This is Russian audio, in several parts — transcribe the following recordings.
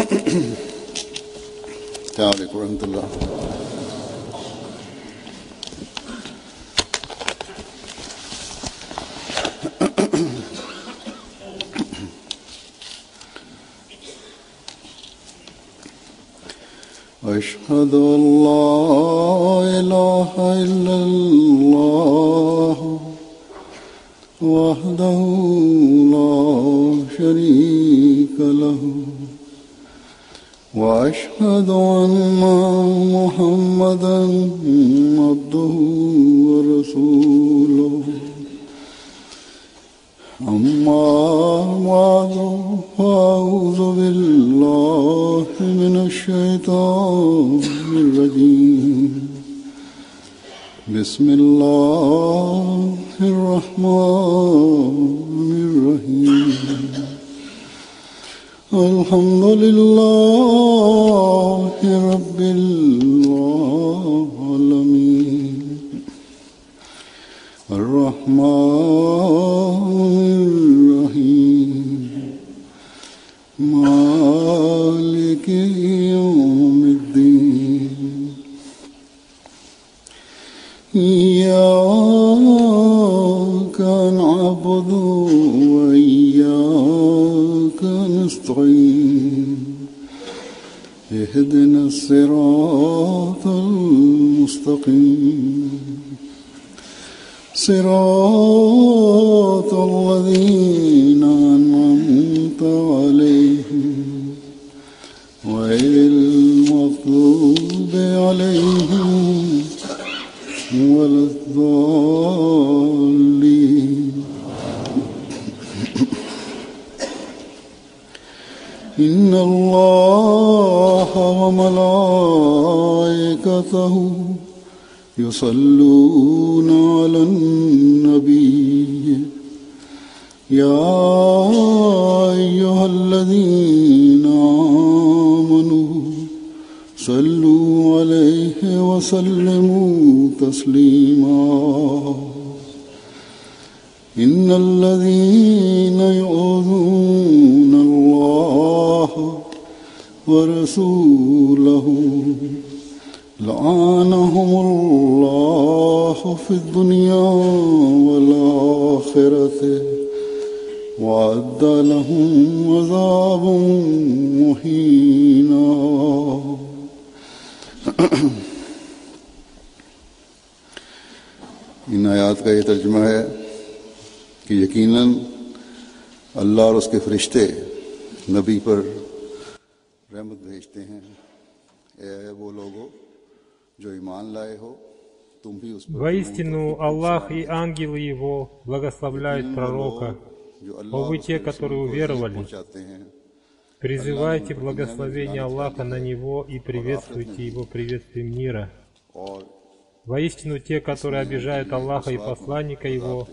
السلام عليكم ورحمة الله. أشهد أن لا إله إلا الله وحده لا شريك له وأشهد أن محمدا عبده ورسوله أما بعد فأعوذ بالله من الشيطان الرجيم بسم الله الرحمن الرحيم الحمد لله رب العالمين الرحمن الرحيم مالك يوم الدين إياك نعبد وإياك نستعين اهدنا الصراط المستقيم صراط الذين أنعمت عليهم غير المغضوب عليهم ولا الضالين. إن الله وملائكته يصلون على النبي يا أيها الذين آمنوا صلوا عليه وسلموا تسليما. إن الذين يؤذون الله ورسوله لعنهم الله في الدنيا والآخرة وأعد لهم عذابا مهينا. इन आयात का ये तर्जुमा है कि यकीनन अल्लाह और उसके फरिश्ते नबी पर रहमत भेजते हैं। ऐ वो लोगो जो ईमान लाए हो, तुम भी उस पर Воистину, Аллах и ангелы Его благословляют пророка. О вы те, которые уверовали, призывайте благословение Аллаха на Него и приветствуйте Его приветствием мира. Воистину, те, которые обижают Аллаха и посланника Его,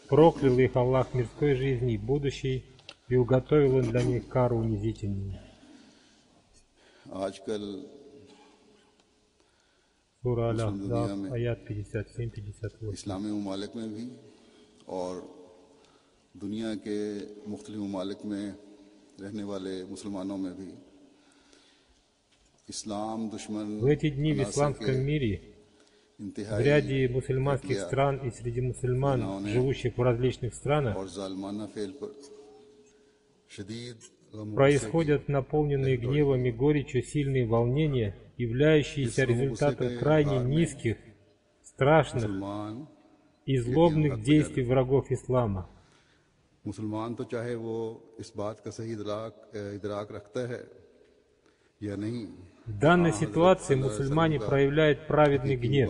проклял их Аллах мирской жизни и будущей и уготовил им для них кару унизительную. Сура Аль-Ахзаб, аят 57-58. इस्लामी ममालिक में भी और दुनिया के मुख्तलिफ ममालिक में रहने वाले मुसलमानों में भी इस्लाम दुश्मन В эти дни в исламском мире, в ряде мусульманских стран и среди мусульман, живущих в различных странах, происходят наполненные гневом и горечью сильные волнения, являющиеся результатом крайне низких, страшных и злобных действий врагов ислама. मुसलमान तो चाहे वो इस बात का सही इदराक रखता है या नहीं. В данной ситуации мусульмане проявляют праведный гнев.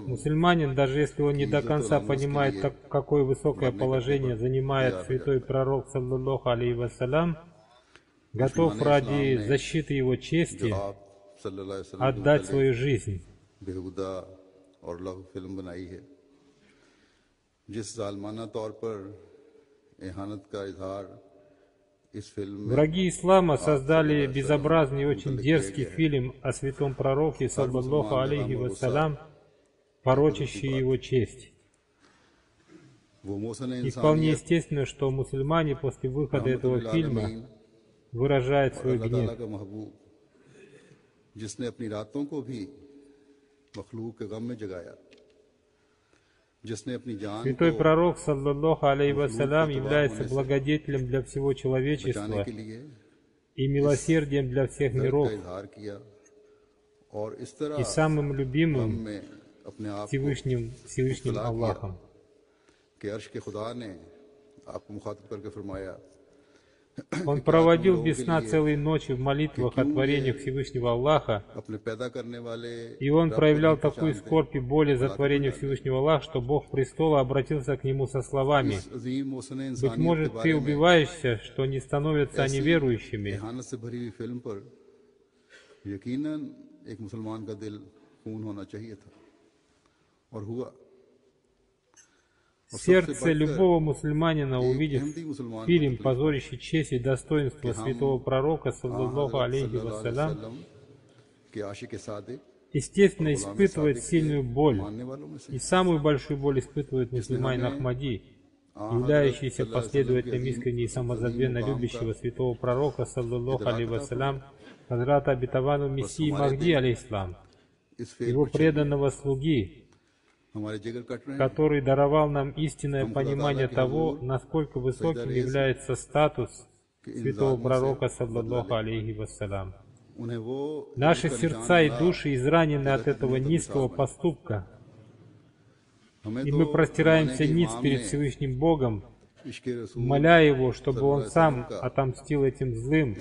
Мусульманин, даже если он не до конца понимает, какое высокое положение занимает святой пророк, саллаллаху алейхи вассалям, готов ради защиты его чести отдать свою жизнь. Враги ислама создали безобразный и очень дерзкий фильм о святом пророке, саллаллаху алейхи вассалям, порочащий его честь. वो मोहसिन И вполне इंसानियत естественно, что мусульмане после выхода этого фильма выражают और свой अल्लाह ताला гнев. का महबूब जिसने अपनी रातों को भी मखलूक के गम में जगाया, जिसने अपनी जान Святой को пророк, саллаллаху алейхи вассалям, является благодетелем для всего बचाने человечества के लिए и милосердием для всех दर्द का миров, इजहार किया और इस तरह и самым गम любимым में अपने आप को Всевышним इब्तिला किया Аллахом. कि अर्श के खुदा ने आपको मुखातब करके फरमाया Он проводил без сна целые ночи в молитвах о творениях Всевышнего Аллаха, अपने पैदा करने वाले и он रब को проявлял नहीं такую पहचानते। скорбь и боль за творение Всевышнего Аллаха, что Бог престола обратился к нему со словами: इस अजीम मोहसिन «Быть इंसानियत के может, ты बारे में убиваешься, что не становятся они ऐसी верующими». इहानत से भरी हुई फिल्म पर यकीनन एक मुसलमान का दिल खून होना चाहिए था और हुआ। और सबसे Сердце बढ़कर любого мусульманина, एक увидев अहमदी मुसलमान को фильм, तकलीफ позорящий честь и достоинство святого пророка, саллаллаху алейхи вассалям, के आशिक सादिक естественно, गुलाम испытывает सादिक के сильную боль. मानने वालों में से И самую большую боль испытывает мусульманин Ахмади, являющийся последователем искренне и самозабвенно любящего святого пророка, саллаллаху алейхи вассалям, Хазрата обетованного Мессии Махди, алейхиссалам, इस फेर его पर преданного слуги, हमारे जिगर कट रहे हैं। который даровал нам истинное понимание того, насколько высоким является статус святого пророка, саллаллаху алейхи вассалям. उन्हें वो Наши сердца и души изранены от этого низкого поступка, हमें и तो мы простираемся हमारे ниц इमाम перед ने Всевышним Богом, इश्क़ रसूल моля Его, чтобы Он сам отомстил этим злым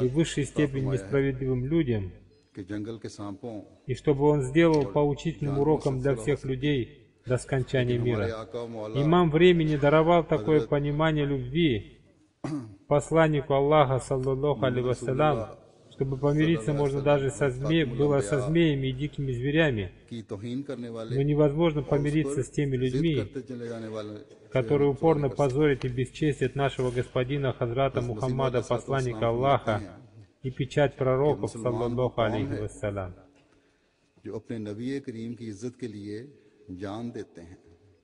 и в высшей степени несправедливым людям, के जंगल के सांपों и чтобы Он сделал поучительным уроком для всех людей до скончания हमारे мира. आका व मौला Имам времени даровал такое понимание любви посланнику Аллаха, саллаллаху алейхи вассалям, чтобы помириться можно даже было со змеями и дикими зверями, की तौहीन करने वाले но невозможно помириться с теми людьми, करते चले जाने वाले которые упорно позорят и бесчестят нашего господина Хазрата Мухаммада, посланника Аллаха, и печать пророков, саллаллаху алейхи вассалям. जो अपने नबी करीम की इज्जत के लिए जान देते हैं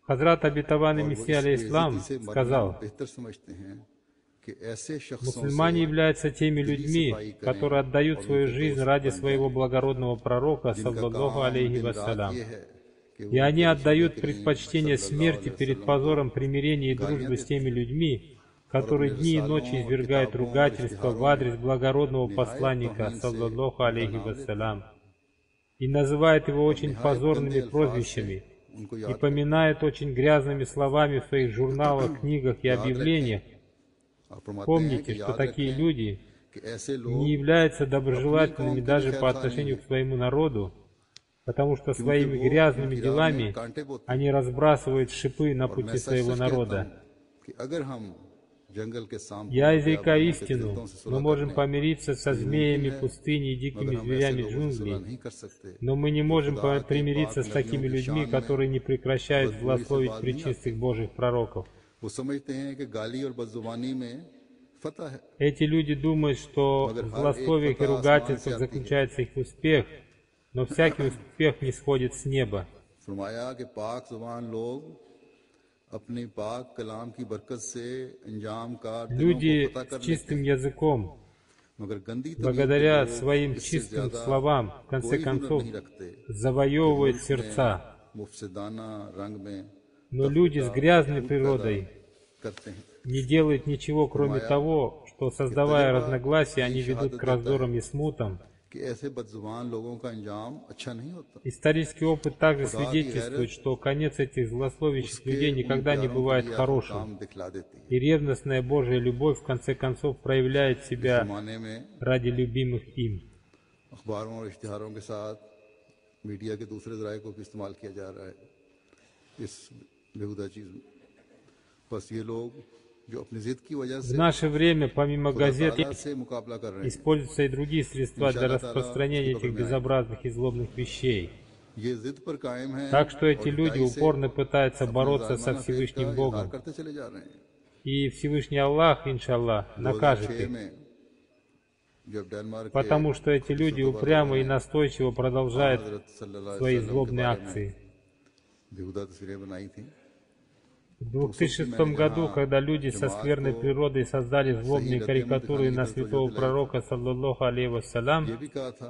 Хазрат обетованный और वो Мессия इस алейхиссалам बेइज्जती से मरना сказал: बेहतर समझते हैं कि ऐसे शख्सों мусульмане से являются теми людьми, которые отдают свою жизнь ради своего благородного пророка, जिनका саллаллаху काम алейхи दिन रात вассалям. ये है कि И वो они अपने отдают नबी предпочтение करीम смерти सल्लल्लाहु перед अलैहि позором примирения и дружбы с теми людьми, которые дни и ночи извергают ругательства в адрес благородного посланника, саллаллаху алейхи вассалям, и называют его очень позорными прозвищами, उनको и याद поминают очень грязными словами в своих журналах, книгах и объявлениях. और फरमाते हैं Помните, कि что याद такие रखें люди कि ऐसे не लोग являются доброжелательными даже по отношению к своему народу, потому что своими грязными делами कांटे बोते они разбрасывают шипы на और пути मैं सच своего सच कहता народа. हूं कि अगर हम जंगल के सांपों Я और изрекаю बियाबानों के истину, दरिंदों से мы सुलह можем करने, помириться со змеями пустыни и मगर дикими हम ऐसे зверями लोगों से सुलह джунглей, नहीं कर सकते но мы не можем खुदा के примириться पाक с такими नबियों की людьми, शान में которые не прекращают बदबूई से злословить बात नहीं пречистых Божьих пророков. वो समझते हैं कि गाली और बदजुबानी में फतह है Эти люди думают, что в злословиях и ругательствах заключается их успех, но всякий успех не сходит с неба. फरमाया कि पाक जुबान लोग अपनी पाक कलाम की बरकत से अंजाम का दिलों को Люди पता कर с लेते чистым हैं языком, मगर गंदी तबीयत के благодаря लोग своим इससे чистым ज्यादा словам, в конце कोई हुनर концов, नहीं रखते завоевывают сердца. मुफसदाना रंग में Но люди с грязной природой करते हैं не делают ничего, кроме того, что, создавая разногласия, они ведут к раздорам и смутам. कि ऐसे बदजुबान लोगों का अंजाम अच्छा नहीं होता Исторический опыт также свидетельствует, что конец этих злословящих людей никогда не бывает хорошим, काम दिखला देती है и ревностная Божья любовь в конце концов проявляет себя जमाने में ради любимых им. अखबारों और इश्तिहारों के साथ मीडिया के दूसरे जराए को भी इस्तेमाल किया जा रहा है इस बेहुदा चीज़ में बस ये लोग जो अपनी जिद की वजह В से наше время, помимо газет, खुदा से मुकाबला कर रहे हैं используются и другие средства для распространения этих безобразных и злобных вещей. ये जिद पर कायम है Так что эти और люди ढाई से упорно пытаются अपने бороться со जालिमाना फेज Всевышним का इजहार Богом. करते चले जा रहे हैं И Всевышний Аллах, иншаллах, накажет 2006 их, में जब डेनमार्क के потому что эти люди упрямо и настойчиво продолжают हज़रत सल्लल्लाहु अलैहि свои वसल्लम के злобные बारे में акции. बेहुदा तस्वीरें बनाई थी В 2006 году, когда люди со скверной природой создали злобные карикатуры на святого пророка, саллаллаху алейхи вассалям,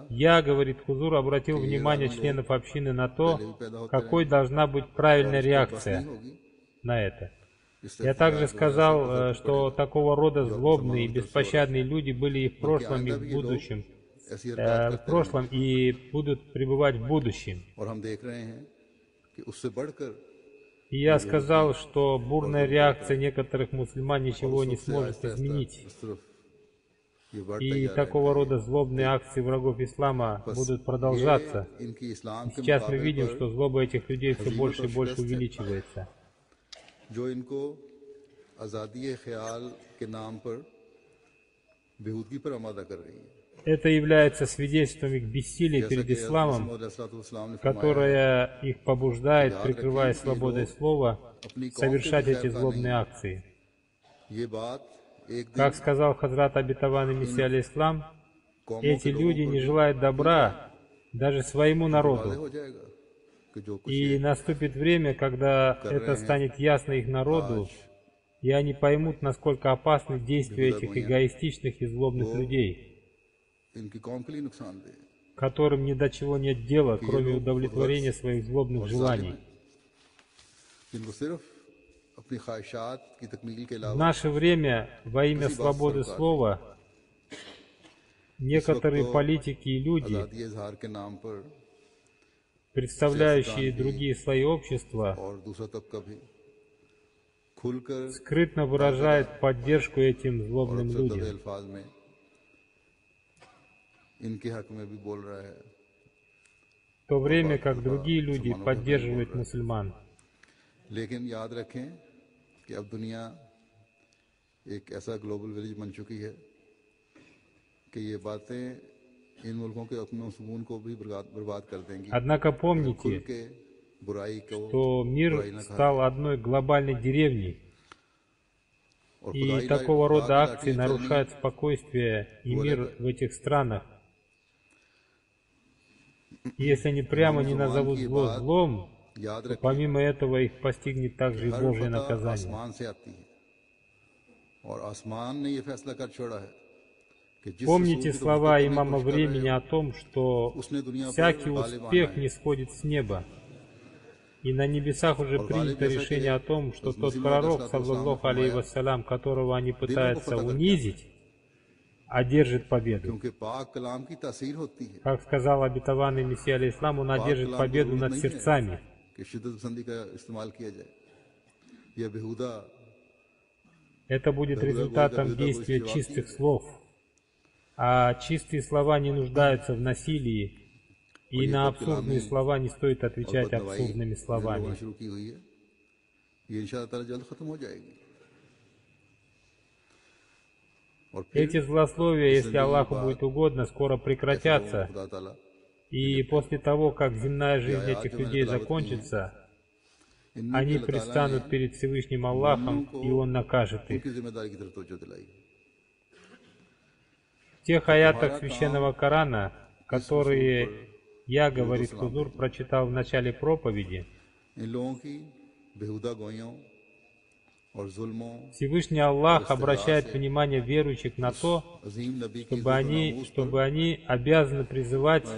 я, говорит Хузур, обратил внимание членов общины на то, какой должна быть правильная реакция на это. Я также сказал, что такого рода злобные и беспощадные люди были и в прошлом, и в будущем, в прошлом и будут пребывать в будущем. И я сказал, что бурная реакция некоторых мусульман ничего не сможет изменить. И такого рода злобные акции врагов ислама будут продолжаться. И сейчас мы видим, что злоба этих людей все больше и больше увеличивается. Это является свидетельством их бессилия перед исламом, которое их побуждает, прикрываясь свободой слова, совершать эти злобные акции. Как сказал Хазрат обетованный Мессия алейхиссалам, эти люди не желают добра даже своему народу. И наступит время, когда это станет ясно их народу, и они поймут, насколько опасны действия этих эгоистичных и злобных людей, которым ни до чего нет дела, кроме удовлетворения своих злобных желаний. В наше время, во имя свободы слова, некоторые политики и люди, представляющие другие слои общества, скрытно выражают поддержку этим злобным людям. В то время как другие люди поддерживают мусульман. Однако помните, что мир стал одной глобальной деревней, и такого рода акции нарушают спокойствие и мир в этих странах. И если они прямо не назовут зло злом, то помимо этого их постигнет также и Божье наказание. Помните слова имама времени о том, что всякий успех не сходит с неба. И на небесах уже принято решение о том, что тот пророк, саллаллаху алейхи вассалям, которого они пытаются унизить, одержит победу. Как сказал обетованный Мессия алейхиссалам, он одержит победу над сердцами. Это будет результатом действия чистых слов. А чистые слова не нуждаются в насилии, и на абсурдные слова не стоит отвечать абсурдными словами. Эти злословия, если Аллаху будет угодно, скоро прекратятся, и после того, как земная жизнь этих людей закончится, они предстанут перед Всевышним Аллахом, и Он накажет их. В тех аятах Священного Корана, которые я, говорит Хузур, прочитал в начале проповеди, Всевышний Аллах обращает внимание верующих на то, чтобы они обязаны призывать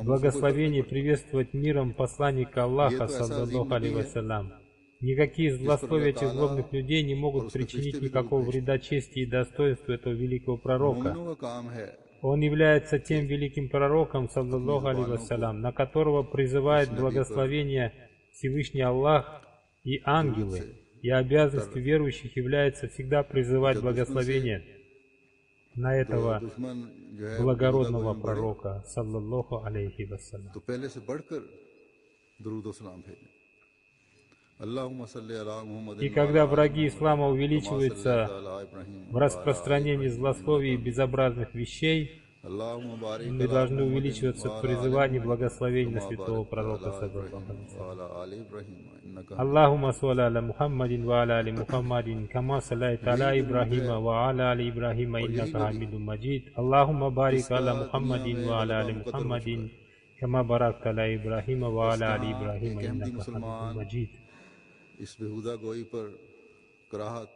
благословение и приветствовать миром посланника Аллаха, саллаллаху алейхи вассалям. Никакие злословия этих злобных людей не могут причинить никакого вреда чести и достоинству этого великого пророка. Он является тем великим пророком, саллаллаху алейхи вассалям, на которого призывает благословение Всевышний Аллах и ангелы, и обязанностью верующих является всегда призывать благословение на этого благородного пророка, саллаллаху алейхи вассалям. И когда враги ислама увеличиваются в распространении злословий и безобразных вещей, мы должны увеличиваться в призывании благословения на святого пророка, саллаллаху алейхи вассалям. Аллахумма салли аля Мухаммадин ва аля али Мухаммадин, кама саллайта аля Ибрахима ва аля али Ибрахима, иннака хамидун маджид. Аллахумма барик аля Мухаммадин ва аля али Мухаммадин, кама баракта аля Ибрахима ва аля али Ибрахима, иннака хамидун маджид. इस बेहुदा गोई पर कराहत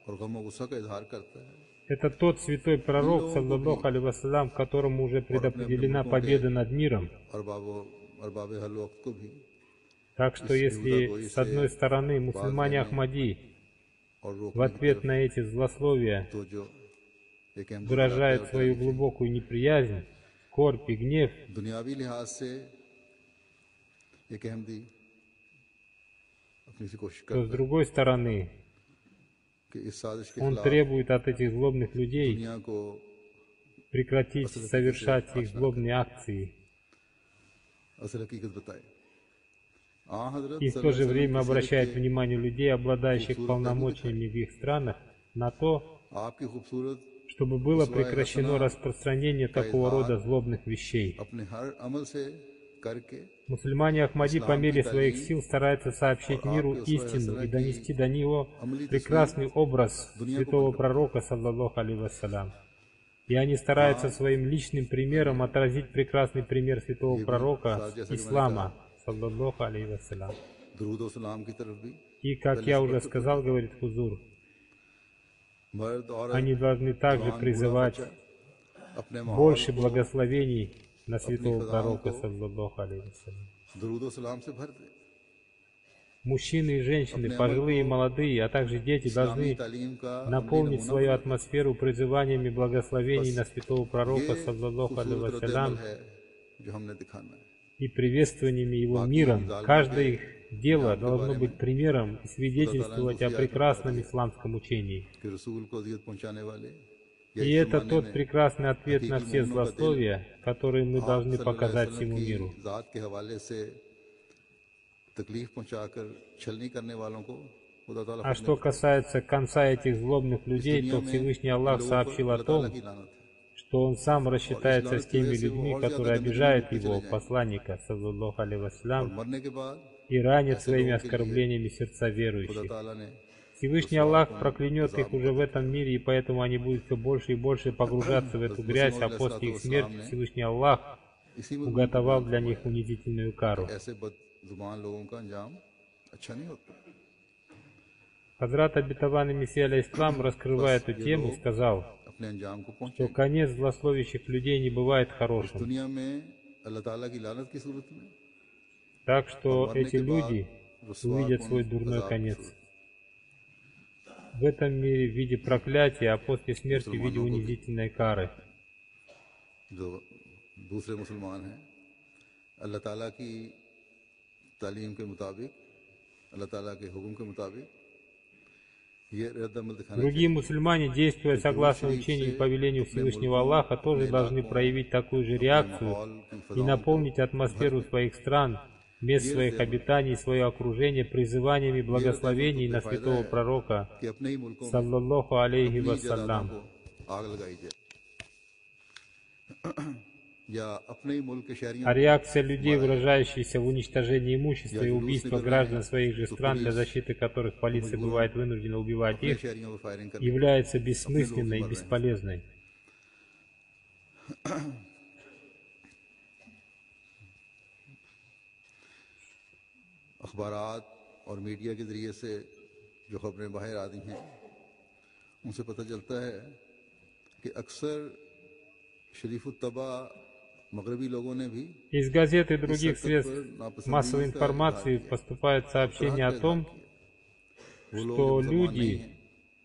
और गम गुस्सा का इजहार करता है Это тот святой пророк, саллаллаху алейхи вассалям, которому уже предопределена победа над миром. अरबाब हल वक्त को भी Так что если с одной стороны мусульмане Ахмади в ответ на эти злословия तो जो एक अहम выражают свою глубокую неприязнь, скорбь и гнев, दुनियावी लिहाज से एक अहमदी अपनी से कोशिश то с करता другой стороны है कि इस साजिश के он खिलाफ требует от этих злобных людей दुनिया को прекратить совершать их злобные акции असल हकीकत बताए हजरत и в то же время обращает внимание людей, обладающих полномочиями в их странах, на то, आपकी खूबसूरत чтобы было прекращено распространение такого рода злобных вещей. अपने हर अमल से करके Мусульмане Ахмади по мере своих сил стараются сообщить миру истину и донести до него прекрасный образ святого пророка, саллаллаху алейхи вассалям. И они стараются своим личным примером отразить прекрасный пример святого пророка ислама, саллаллаху алейхи вассалям. दरूद और सलाम की तरफ भी И, как я уже сказал, говорит Хузур, मर्द और они должны также призывать अपने больше благословений на святого пророка, саллаллаху алейхи вассалям. दरूद और सलाम से भर दे Мужчины и женщины, пожилые и молодые, а также дети должны तालीम का наполнить свою атмосферу призываниями благословений на святого пророка, саллаллаху алейхи вассалям, है जो हमने दिखाना है и приветствованиями его миром. Каждое их дело должно быть примером и свидетельствовать о прекрасном исламском учении. कि रसूल को अज़ियत पहुंचाने वाले И это тот прекрасный ответ на все злословия, которые мы должны показать всему миру. ज़ात के हवाले से तकलीफ पहुंचाकर छलनी करने वालों को खुदा ताला А что касается конца этих злобных людей, то Всевышний Аллах сообщил о том, की लानत है что Он сам рассчитается с теми людьми, которые обижают Его, посланника, саллаллаху алейхи вассалям, मरने के बाद и ранят своими оскорблениями сердца खुदा верующих. ताला ने Всевышний Аллах проклянет их уже в этом мире, и поэтому они будут все больше и больше погружаться в эту грязь, а после их смерти Всевышний Аллах इसी में уготовал для них унизительную кару. ऐसे बदजुबान लोगों का अंजाम अच्छा नहीं होता Хазрат Обетованный Мессия алейхиссалам, раскрывая эту тему, сказал, अपने अंजाम को что पहुंचे конец злословящих людей не бывает хорошим. दुनिया में अल्लाह ताला की लानत की सूरत में Так что эти люди увидят свой дурной конец. В этом мире в виде проклятия, а после смерти в виде унизительной кары. जो दूसरे मुसलमान हैं अल्लाह ताला की तालीम के मुताबिक अल्लाह ताला के हुक्म के मुताबिक ये रद्द-अमल दिखाना Другие мусульмане, действуя согласно учению и повелению Всевышнего Аллаха, тоже должны проявить такую же реакцию и наполнить атмосферу своих стран, мест своих обитаний, свое окружение призываниями благословений на святого пророка, कि अपने ही मुल्कों में саллаллаху алейхи अपनी вассалям. को आग लगाई जाए या अपने ही मुल्क के शहरियों А реакция людей, выражающаяся в уничтожении имущества и убийства граждан своих же стран, для защиты которых полиция бывает вынуждена убивать их, शहरियों पर फायरिंग कर является бессмысленной и бесполезной. अखबारात और मीडिया के ज़रिए से जो खबरें बाहर आती हैं उनसे पता चलता है कि अक्सर शरीफुत्तबा मगरबी लोगों ने भी Из газет и других средств массовой информации поступают сообщения о том, что люди,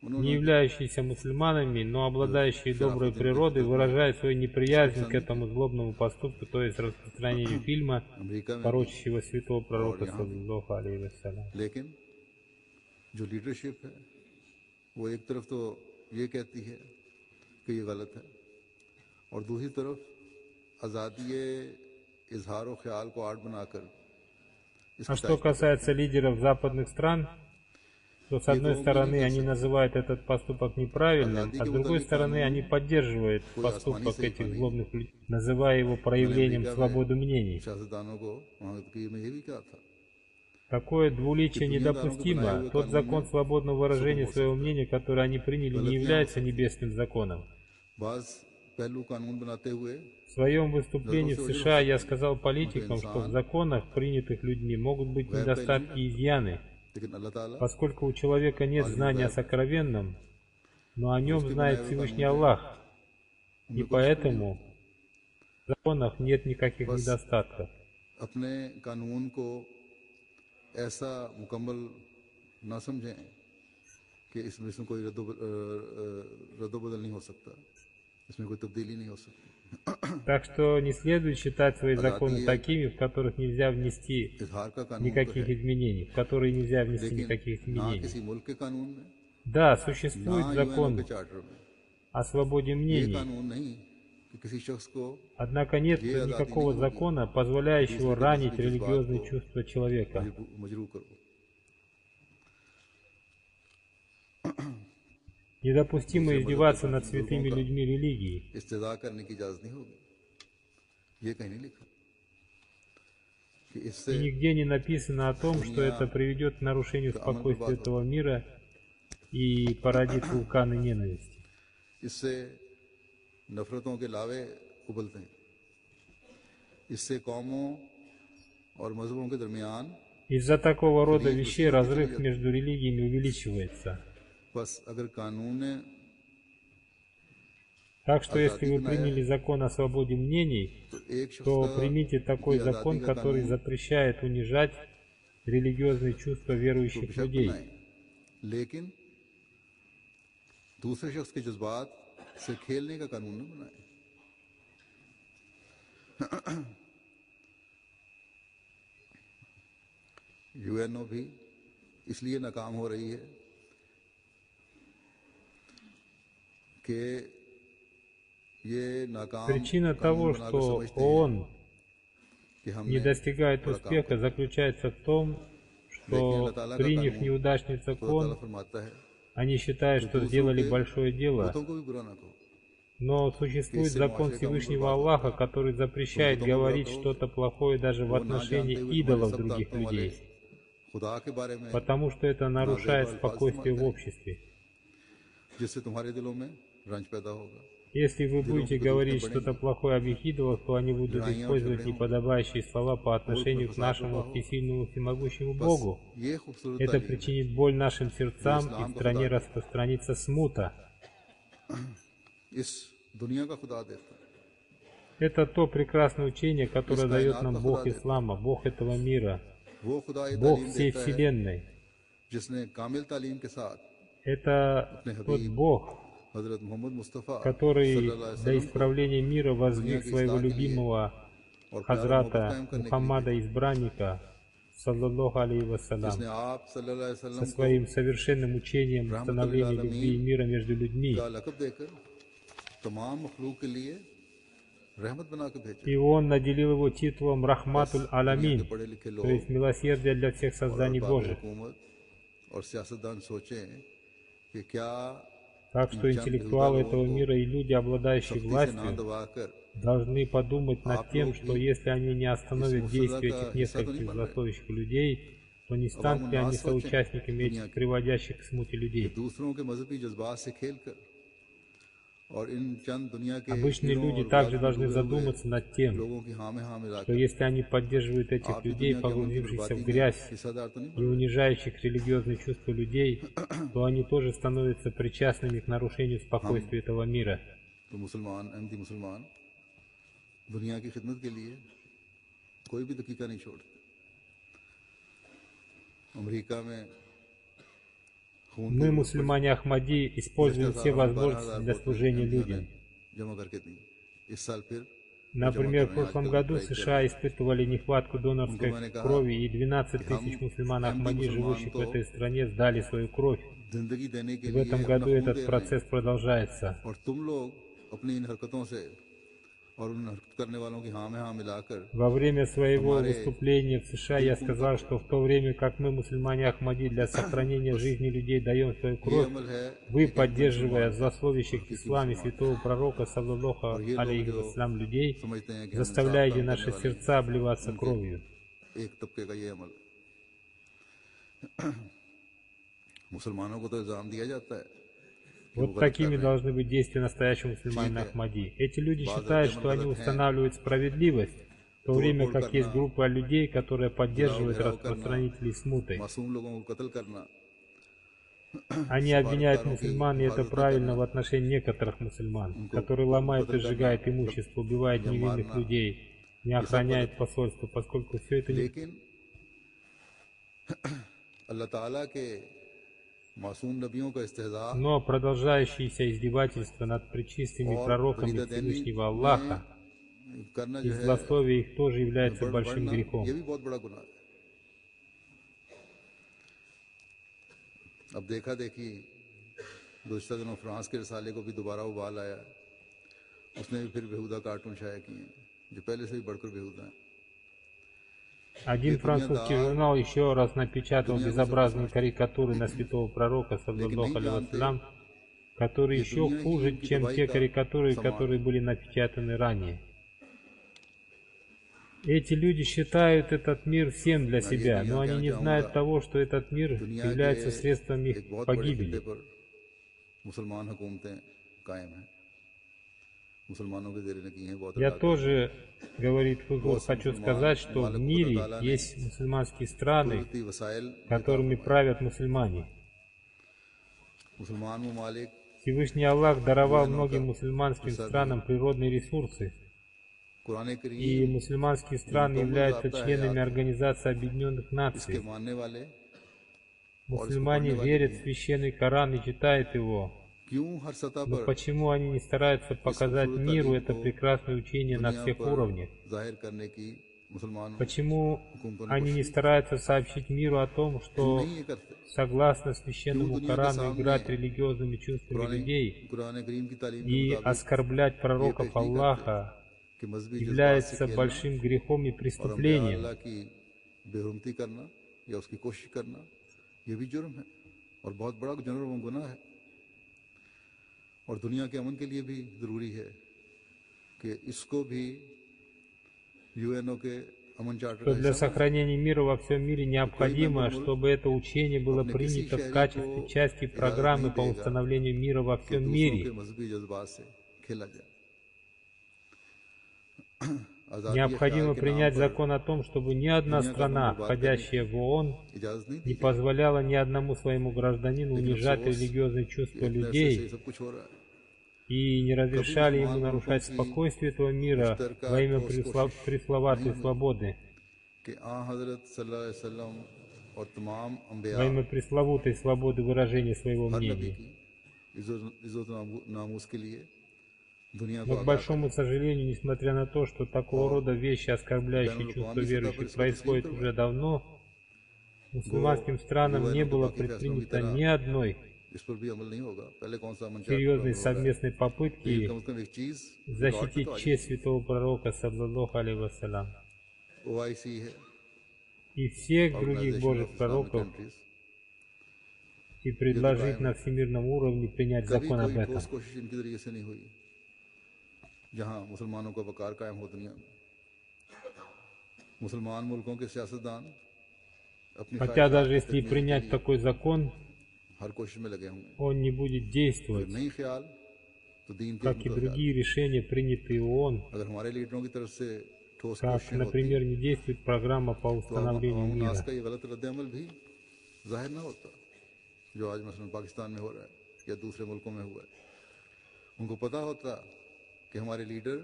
не являющиеся мусульманами, но обладающие доброй природой, выражают свою неприязнь к этому злобному поступку, то есть распространению фильма, अमेरिका में порочащего святого пророка, саллаллаху алейхи вассалям. लेकिन जो लीडरशिप है वो एक तरफ तो ये कहती है कि ये गलत है और दूसरी तरफ आज़ादी इजहार व ख्याल को आड़ बनाकर А что касается лидеров западных стран, то с одной стороны они называют этот поступок неправильным, а с другой стороны они поддерживают поступок этих злобных людей, называя его проявлением свободы мнений. सियासतदानों को वहाँ की तकरीर में ये भी कहा था Такое двуличие недопустимо. Тот закон свободного выражения своего мнения, который они приняли, не является небесным законом. बाज पहलू कानून बनाते हुए В своем выступлении в США я сказал политикам, что в законах, принятых людьми, могут быть недостатки и изъяны, लेकिन अल्लाह ताला Поскольку у человека нет знания о сокровенном, но о нем знает Всевышний Аллах, и поэтому в законах нет никаких недостатков. अपने कानून को ऐसा मुकम्मल ना समझें कि इसमें कोई रद्द-बदल नहीं हो सकता, इसमें कोई तब्दीली नहीं हो सकती। Так что не следует считать свои законы такими, в которых нельзя внести इजहार का कानून никаких изменений, в которые нельзя внести लेकिन никаких ना изменений. किसी मुल्क के कानून में, Да, ना существует यूएनओ закон के चार्टर में о свободе ये мнений, कानून नहीं कि किसी शख्स को однако нет никакого закона, позволяющего ранить религиозные чувства человека. मजरूर करो। Недопустимо издеваться над святыми людьми религии. इस्तेज़ा करने की इजाज़त नहीं होगी, ये कहीं नहीं लिखा कि И इससे нигде не написано о том, что это приведет к нарушению спокойствия этого мира и породит вулканы ненависти. इससे नफरतों के लावे उबलते हैं, इससे कौमों और मजहबों के दरमियान Из-за такого рода вещей разрыв между религиями увеличивается. बस अगर कानून Так что если вы приняли закон о свободе мнений, तो एक शख्स то का примите такой закон, который запрещает унижать религиозные чувства верующих बेशक людей. बनाए, लेकिन दूसरे शख्स के जज्बात से खेलने का कानून न बनाए। यूएनओ भी इसलिए नाकाम हो रही है कि ये नाकाम Причина того, कानून बनाकर что समझते हैं ООН कि не हमने достигает успеха, заключается в том, что, приняв неудачный खुदा ताला закон, फरमाता है они считают, что сделали большое дело. बुतों को भी बुरा ना कहो। Но существует закон Всевышнего Аллаха, который запрещает говорить что-то плохое даже в отношении идолов других людей, खुदा के बारे में потому что это нарушает спокойствие в обществе. जिससे तुम्हारे दिलों में रंज पैदा होगा। Если вы будете говорить что-то плохое об их идолах, то они будут использовать неподобающие слова по отношению к нашему всесильному всемогущему Богу. ये खूबसूरत Это तालीम причинит боль нашим сердцам, и в стране распространится смута. इस दुनिया का खुदा देता है। Это то прекрасное учение, которое дает нам Бог Ислама, Бог этого мира, वो खुदा ये Бог तालीम всей देता है Вселенной. जिसने कामिल तालीम के साथ Это тот Бог, हजरत मोहम्मद मुस्तफ़ा который सल्लल्लाहु अलैहि для वसल्लम исправления мира воздвиг своего любимого Хазрата Мухаммада Избранника, саллаллаху алейхи вассалям, जिसने आप सल्लल्लाहु अलैहि со वसल्लम को своим совершенным учением установления любви и мира между людьми. का लक़ब देकर तमाम मखलूक के लिए रहमत बना के भेजा। И он наделил его титулом Рахматуль Аламин, पढ़े लिखे то लोग есть милосердие для всех созданий Божьих. हुकूमत और सियासतदान सोचें कि क्या Так что интеллектуалы этого мира и люди, обладающие सख्ती से ना властью, दबाकर должны подумать над тем, что если они не остановят действия этих нескольких злословящих людей, то не станут ли они соучастниками этих приводящих к смуте людей. दूसरों के मजहबी जज्बात से खेलकर और इन चंद दुनिया के Обычные люди также должны задуматься над тем, लोगों की हाँ में हाँ что मिलाकर если они поддерживают этих людей, погрузившихся в грязь हिस्सेदार तो नहीं и унижающих религиозные чувства людей, то они тоже становятся причастными к нарушению спокойствия этого мира. तो मुसलमान अहमदी मुसलमान दुनिया की खिदमत के लिए कोई भी दकीका नहीं छोड़ते। अमेरिका में Мы, мусульмане Ахмади, используем все возможности для служения людям. जमा करके दी इस साल फिर Например, в прошлом году США испытывали нехватку донорской крови, и 12 тысяч мусульман Ахмади, живущих в этой стране, сдали свою кровь. जिंदगी देने के И в этом लिए году अपना खून этот दे रहे हैं। процесс продолжается. और तुम लोग अपनी इन हरकतों से और उन हरकत करने वालों की हाँ में हाँ मिलाकर Во время своего выступления в США я сказал, что в то время, как мы, мусульмане Ахмади, для сохранения жизни людей даем свою ये кровь, अमल है вы, поддерживая злословящих в исламе святого пророка, саллаллаху алейхи вассалям, людей, समझते हैं कि हम заставляете наши сердца обливаться кровью. एक तबके का ये अमल मुसलमानों को तो इल्जाम दिया जाता है कि वो Вот गलत कर такими रहे हैं। должны быть действия настоящего мусульманина Ахмади. Эти люди считают, что они устанавливают справедливость, в то время как есть группа людей, которые поддерживают распространителей смуты. Они обвиняют мусульман, и это правильно в отношении некоторых мусульман, которые ломают и сжигают имущество, убивают невинных людей, не охраняют посольство, поскольку все это не... Но продолжающиеся издевательства над пречистыми пророками Всевышнего Аллаха и злословие их тоже является большим грехом. अब देखा देखी गुज़श्ता दिनों फ्रांस के रसाले को भी दोबारा उबाल आया, उसने भी फिर बेहुदा कार्टून शाया किए जो पहले से भी बढ़कर बेहुदा हैं. Один французский журнал еще раз напечатал безобразные карикатуры на святого пророка, саллаллаху алейхи вассалям, которые еще хуже, чем те карикатуры, которые были напечатаны ранее. Эти люди считают этот мир всем для себя, но они не знают того, что этот мир является средством их погибели. Я тоже, говорит Хузур, хочу сказать, что в мире есть мусульманские страны, которыми правят мусульмане. Всевышний Аллах даровал многим мусульманским странам природные ресурсы, и мусульманские страны являются членами Организации Объединенных Наций. Мусульмане верят в священный Коран и читают его. Но почему они не стараются показать миру это прекрасное учение на всех уровнях? Почему они не стараются сообщить миру о том, что согласно священному Корану играть религиозными чувствами людей и оскорблять пророков Аллаха является большим грехом и преступлением? और दुनिया के अमन के लिए भी ज़रूरी है कि इसको भी यूएनओ के अमन चार्टर для сохранения мира во всем мире необходимо, чтобы это учение было принято в качестве части программы по установлению мира во всем мире. Необходимо принять закон о том, чтобы ни одна страна, входящая в ООН, не позволяла ни одному своему гражданину унижать религиозные чувства людей и не разрешали ему нарушать спокойствие этого мира во имя пресловутой свободы. Во имя пресловутой свободы выражения своего мнения. Но, к большому сожалению, несмотря на то, что такого рода вещи, оскорбляющие чувства верующих, происходят уже давно, мусульманским странам не было предпринято ни одной серьезной совместной попытки защитить честь святого пророка, саллаллаху алейхи вассалям, и всех других Божьих пророков, и предложить на всемирном уровне принять закон об этом. जहां मुसलमानों का वकार कायम हो दुनिया में मुसलमान मुल्कों के सियासतदान Хотя даже если принять такой закон, он не будет действовать, как и другие решения, принятые ООН, как, например, не действует программа по установлению мира. कि हमारे लीडर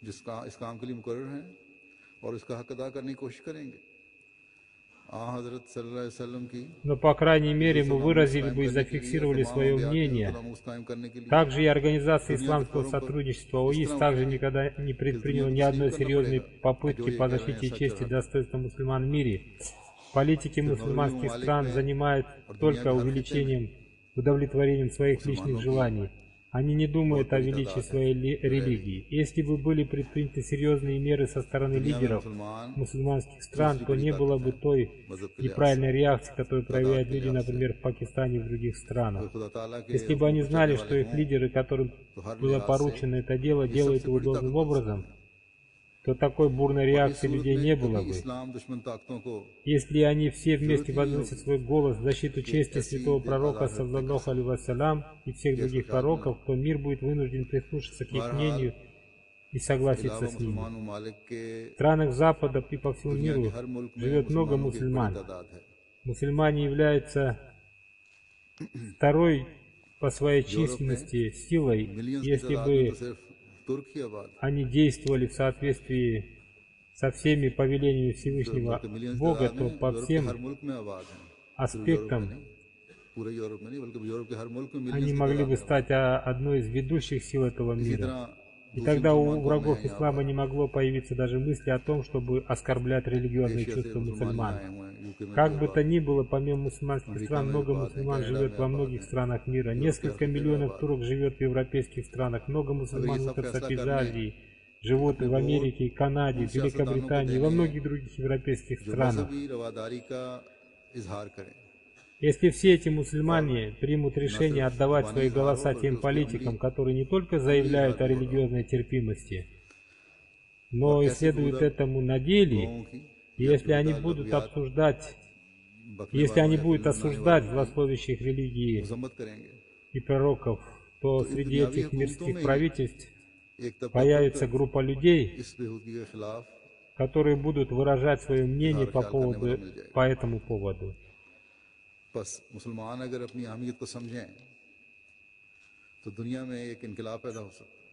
इस काम के लिए मुकर्रर हैं और इसका हक अदा करने की कोशिश करेंगे. Но, по крайней мере, мы выразили бы и зафиксировали свое мнение. Также и Организация Исламского сотрудничества ОИС также никогда не предприняла ни одной серьезной попытки по защите чести и достоинства мусульман в мире. Политики мусульманских стран занимают только увеличением, удовлетворением своих личных желаний. Они не думают о величии своей религии. Если бы были предприняты серьезные меры со стороны лидеров мусульманских стран, то не было бы той неправильной реакции, которую проявляют люди, например, в Пакистане и в других странах. Если бы они знали, что их лидеры, которым было поручено это дело, делают его должным образом, то такой бурной реакции людей не было бы. Если они все вместе возносят свой голос в защиту чести святого пророка, саллаллаху алейхи вассалям, и всех других пророков, то мир будет вынужден прислушаться к их мнению и согласиться с ними. В странах Запада и по всему миру живет много мусульман. Мусульмане являются второй по своей численности силой. Если бы они действовали в соответствии со всеми повелениями Всевышнего Бога, то по всем аспектам они могли бы стать одной из ведущих сил этого мира. И тогда у врагов ислама не могло появиться даже мысли о том, чтобы оскорблять религиозные чувства мусульман. Как бы то ни было, помимо мусульманских стран, много мусульман живет во многих странах мира. Несколько миллионов турок живет в европейских странах. Много мусульман учатся из Азии, живут и в Америке, и Канаде, в Великобритании, и во многих других европейских странах. Если все эти мусульмане примут решение отдавать свои голоса тем политикам, которые не только заявляют о религиозной терпимости, но и следуют этому на деле, и если они будут осуждать злословящих религии и пророков, то среди этих мирских правительств появится группа людей, которые будут выражать свое мнение по этому поводу. बस मुसलमान अगर अपनी अहमियत को समझें तो दुनिया में एक इनकलाब पैदा हो सकता है.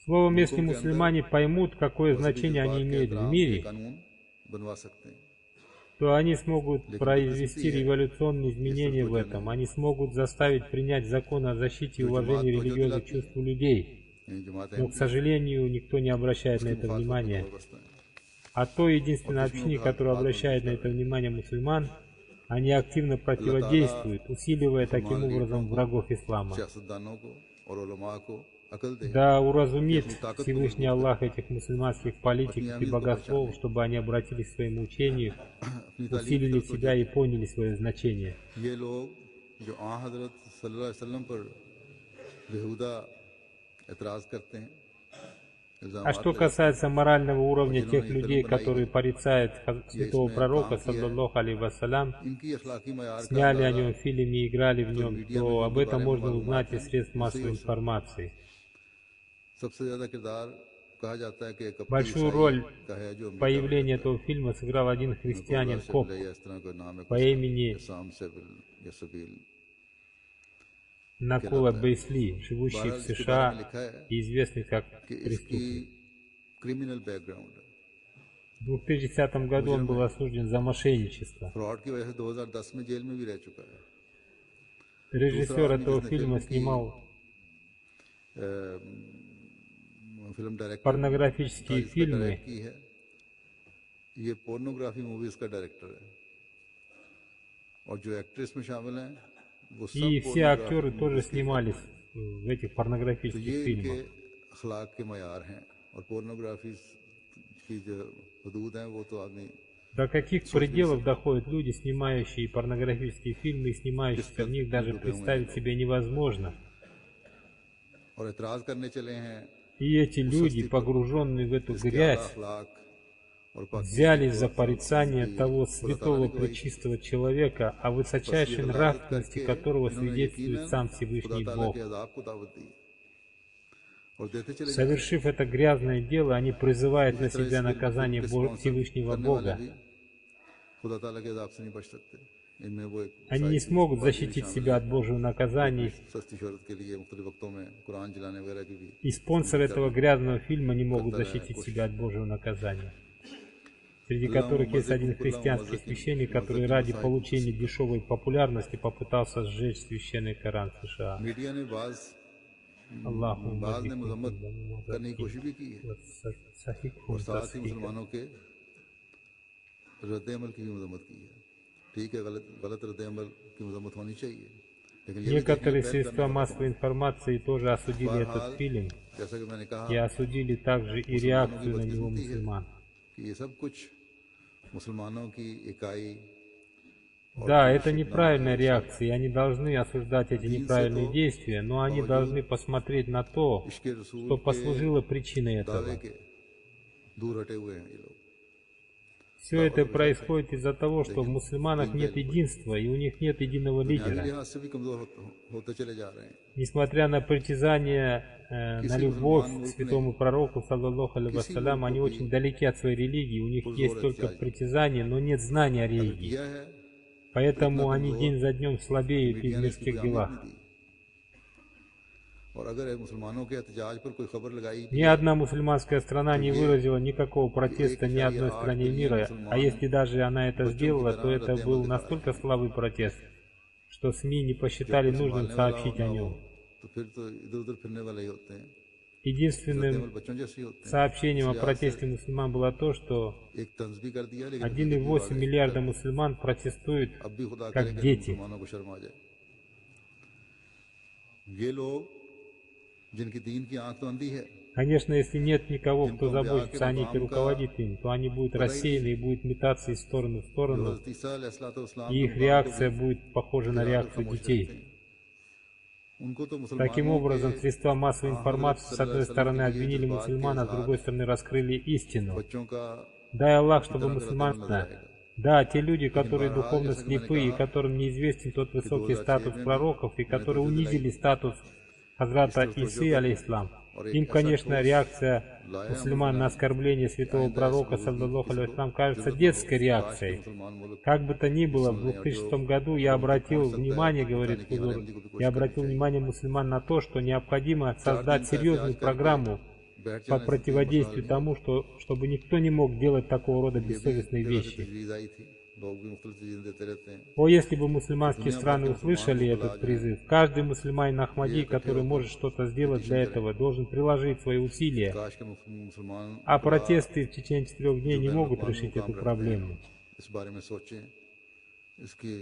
Словом, если мусульмане поймут, какое значение они имеют в мире, то они смогут произвести революционные изменения в этом. Они смогут заставить принять закон о защите и уважении религиозных чувств у людей. Но, к сожалению, никто не обращает на это внимания. А то единственное общение, которое обращает на это внимание мусульман, они активно противодействуют, усиливая таким образом врагов ислама. Да уразумит Всевышний Аллах этих мусульманских политиков и богословов, чтобы они обратились к своему учению, усилили себя и поняли свое значение. А что касается морального уровня тех людей, которые порицают святого пророка, саллаллаху алейхи вассалям, сняли о нем фильм и играли в нем, то об этом можно узнать из средств массовой информации. Большую роль в появлении этого фильма сыграл один христианин Коп по имени Накула Бейсли, живущий в США и известный как преступник. В 2010 году он был осужден за мошенничество. Режиссер этого фильма снимал порнографические фильмы. И все актеры тоже снимались в этих порнографических фильмах. До каких пределов доходят люди, снимающие порнографические фильмы и снимающиеся в них, даже представить себе невозможно. И эти люди, погруженные в эту грязь, взялись за порицание того святого пречистого человека, о высочайшей нравственности которого свидетельствует сам Всевышний Бог. Совершив это грязное дело, они призывают на себя наказание Всевышнего Бога. Они не смогут защитить себя от Божьего наказания, и спонсоры этого грязного фильма не могут защитить себя от Божьего наказания, среди которых есть один христианский священник, который ради получения дешевой популярности попытался сжечь священный Коран в США. Аллаху Некоторые средства массовой информации тоже осудили этот фильм и осудили также и реакцию на него мусульман. Да, это неправильная реакция, и они должны осуждать эти неправильные действия, но они должны посмотреть на то, что послужило причиной этого. Все это происходит из-за того, что в мусульманах нет единства, и у них нет единого лидера. Несмотря на притязание на любовь к святому пророку, саллаллаху алейхи вассалям, они очень далеки от своей религии, у них есть только притязание, но нет знания о религии. Поэтому они день за днем слабеют и в мирских делах. Ни одна мусульманская страна не выразила никакого протеста ни одной стране мира, а если даже она это сделала, то это был настолько слабый протест, что СМИ не посчитали нужным сообщить о нем. Единственным сообщением о протесте мусульман было то, что 1,8 миллиарда мусульман протестуют как дети. Конечно, если нет никого, кто заботится о них и руководит им, то они будут рассеяны и будут метаться из стороны в сторону, и их реакция будет похожа на реакцию детей. Таким образом, средства массовой информации с одной стороны обвинили мусульман, а с другой стороны раскрыли истину. Дай Аллах, чтобы мусульман... Да, те люди, которые духовно слепы и которым неизвестен тот высокий статус пророков, и которые унизили статус Хазрата Исы, алейхиссалам, им, конечно, реакция мусульман на оскорбление святого пророка, саллаллаху алейхи вассалям, кажется детской реакцией. Как бы то ни было, в 2006 году я обратил внимание, говорит Хузур, я обратил внимание мусульман на то, что необходимо создать серьезную программу по противодействию тому, чтобы никто не мог делать такого рода бессовестные вещи. О, если бы мусульманские страны услышали этот призыв, каждый мусульманин Ахмади, который может что-то сделать для этого, должен приложить свои усилия, а протесты в течение 4 дней не могут решить эту проблему.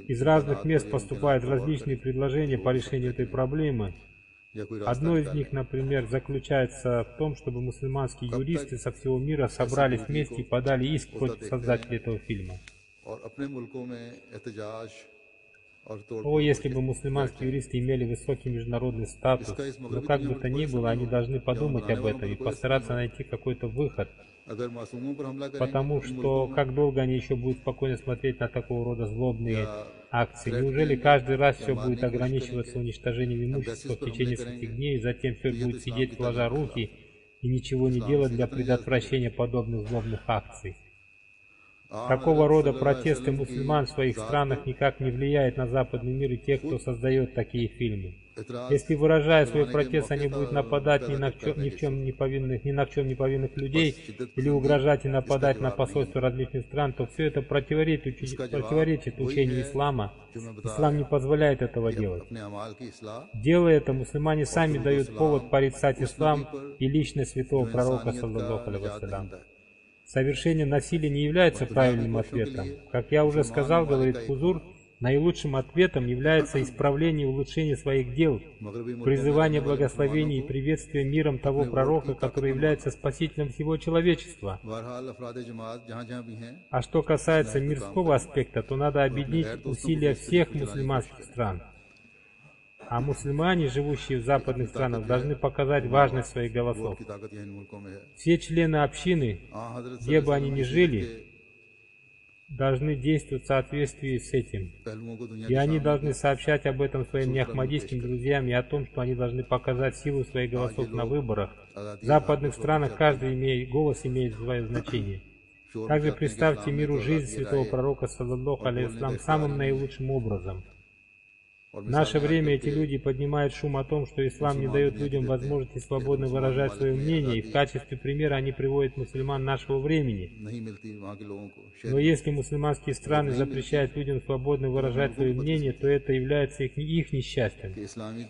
Из разных мест поступают различные предложения по решению этой проблемы. Одно из них, например, заключается в том, чтобы мусульманские юристы со всего мира собрались вместе и подали иск против создателей этого фильма. О, если бы мусульманские юристы имели высокий международный статус, но как бы то ни было, они должны подумать об этом и постараться найти какой-то выход, потому что как долго они еще будут спокойно смотреть на такого рода злобные акции? Неужели каждый раз все будет ограничиваться уничтожением имущества в течение нескольких дней, и затем все будет сидеть сложа руки и ничего не делать для предотвращения подобных злобных акций? Такого рода протесты мусульман в своих странах никак не влияют на западный мир и тех, кто создает такие фильмы. Если, выражая свой протест, они будут нападать ни на чем не повинных людей или угрожать и нападать на посольства различных стран, то все это противоречит учению ислама. Ислам не позволяет этого делать. Делая это, мусульмане сами дают повод порицать ислам и личность святого пророка, саллаллаху алейхи вассалям. Совершение насилия не является правильным ответом. Как я уже сказал, говорит Хузур, наилучшим ответом является исправление и улучшение своих дел, призывание благословения и приветствие миром того пророка, который является спасителем всего человечества. А что касается мирского аспекта, то надо объединить усилия всех мусульманских стран. А мусульмане, живущие в западных странах, должны показать важность своих голосов. Все члены общины, где бы они ни жили, должны действовать в соответствии с этим. И они должны сообщать об этом своим неахмадийским друзьям и о том, что они должны показать силу своих голосов на выборах. В западных странах каждый голос имеет свое значение. Также представьте миру жизнь святого пророка, саллаллаху алейхи вассалям, самым наилучшим образом. В наше время эти люди поднимают шум о том, что ислам не дает людям возможности свободно выражать свое мнение, и в качестве примера они приводят мусульман нашего времени. Но если мусульманские страны запрещают людям свободно выражать свое мнение, то это является их несчастьем,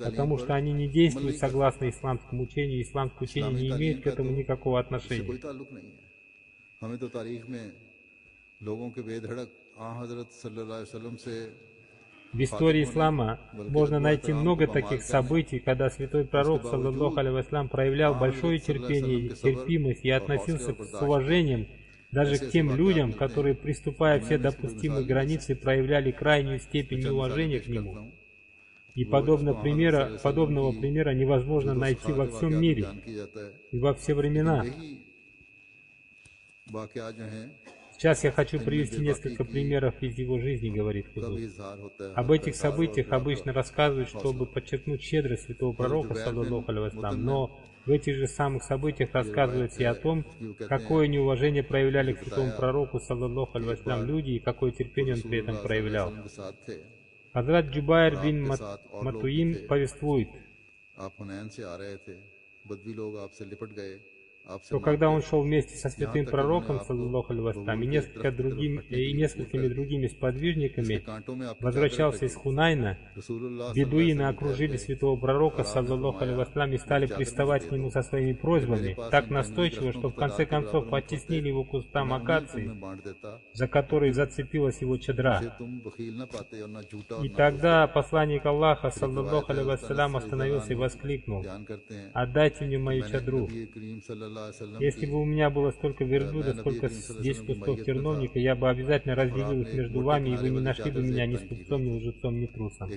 потому что они не действуют согласно исламскому учению, и исламское учение не имеет к этому никакого отношения. В истории ислама можно найти много таких событий, когда святой пророк, саллаллаху алейхи вассалям, проявлял большое терпение и терпимость и относился с уважением даже к тем людям, которые, приступая все допустимые границы, проявляли крайнюю степень неуважения к нему. И подобного примера невозможно найти во всем мире и во все времена. Сейчас я хочу привести несколько примеров из его жизни, говорит Хузур. Об этих событиях обычно рассказывают, чтобы подчеркнуть щедрость святого пророка, саллаллаху алейхи вассалям, но в этих же самых событиях рассказывается и о том, какое неуважение проявляли к святому пророку, саллаллаху алейхи вассалям, люди, и какое терпение он при этом проявлял. Хазрат Джубайр бин Матуим повествует, что когда он шел вместе со святым пророком, саллаллаху алейхи вассалям, и несколькими другими сподвижниками возвращался из Хунайна, бедуины окружили святого пророка, саллаллаху алейхи вассалям, и стали приставать к нему со своими просьбами, так настойчиво, что в конце концов оттеснили его к кустам акации, за которые зацепилась его чадра. И тогда посланник Аллаха, саллаллаху алейхи вассалям, остановился и воскликнул: «Отдайте мне мою чадру. Если бы у меня было столько верблюда, сколько здесь кустов терновника, я бы обязательно разделил их между вами, и вы не нашли бы меня ни скупцом, ни лжецом, ни трусом».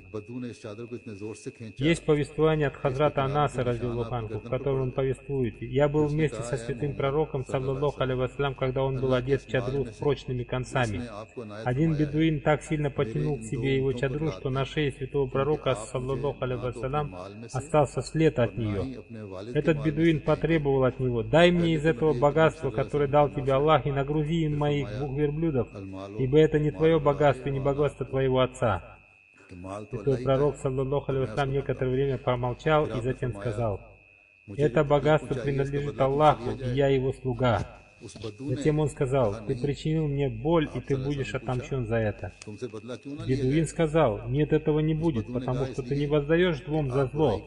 Есть повествование от Хазрата Анаса, радиаллаху анху, в котором он повествует: «Я был вместе со святым пророком, саллаллаху алейхи вассалям, когда он был одет в чадру с прочными концами. Один бедуин так сильно потянул к себе его чадру, что на шее святого пророка, саллаллаху алейхи вассалям, остался след от нее. Этот бедуин потребовал от него: «Дай мне из этого богатства, которое дал тебе Аллах, и нагрузи им моих 2 верблюдов, ибо это не твое богатство и не богатство твоего отца». Святой пророк, саллаллаху алейхи вассалям, некоторое время помолчал и затем сказал: «Это богатство принадлежит Аллаху, и я его слуга». Затем он сказал: «Ты причинил мне боль, и ты будешь отомщен за это». Бедуин сказал: «Нет, этого не будет, потому что ты не воздаешь двум за зло».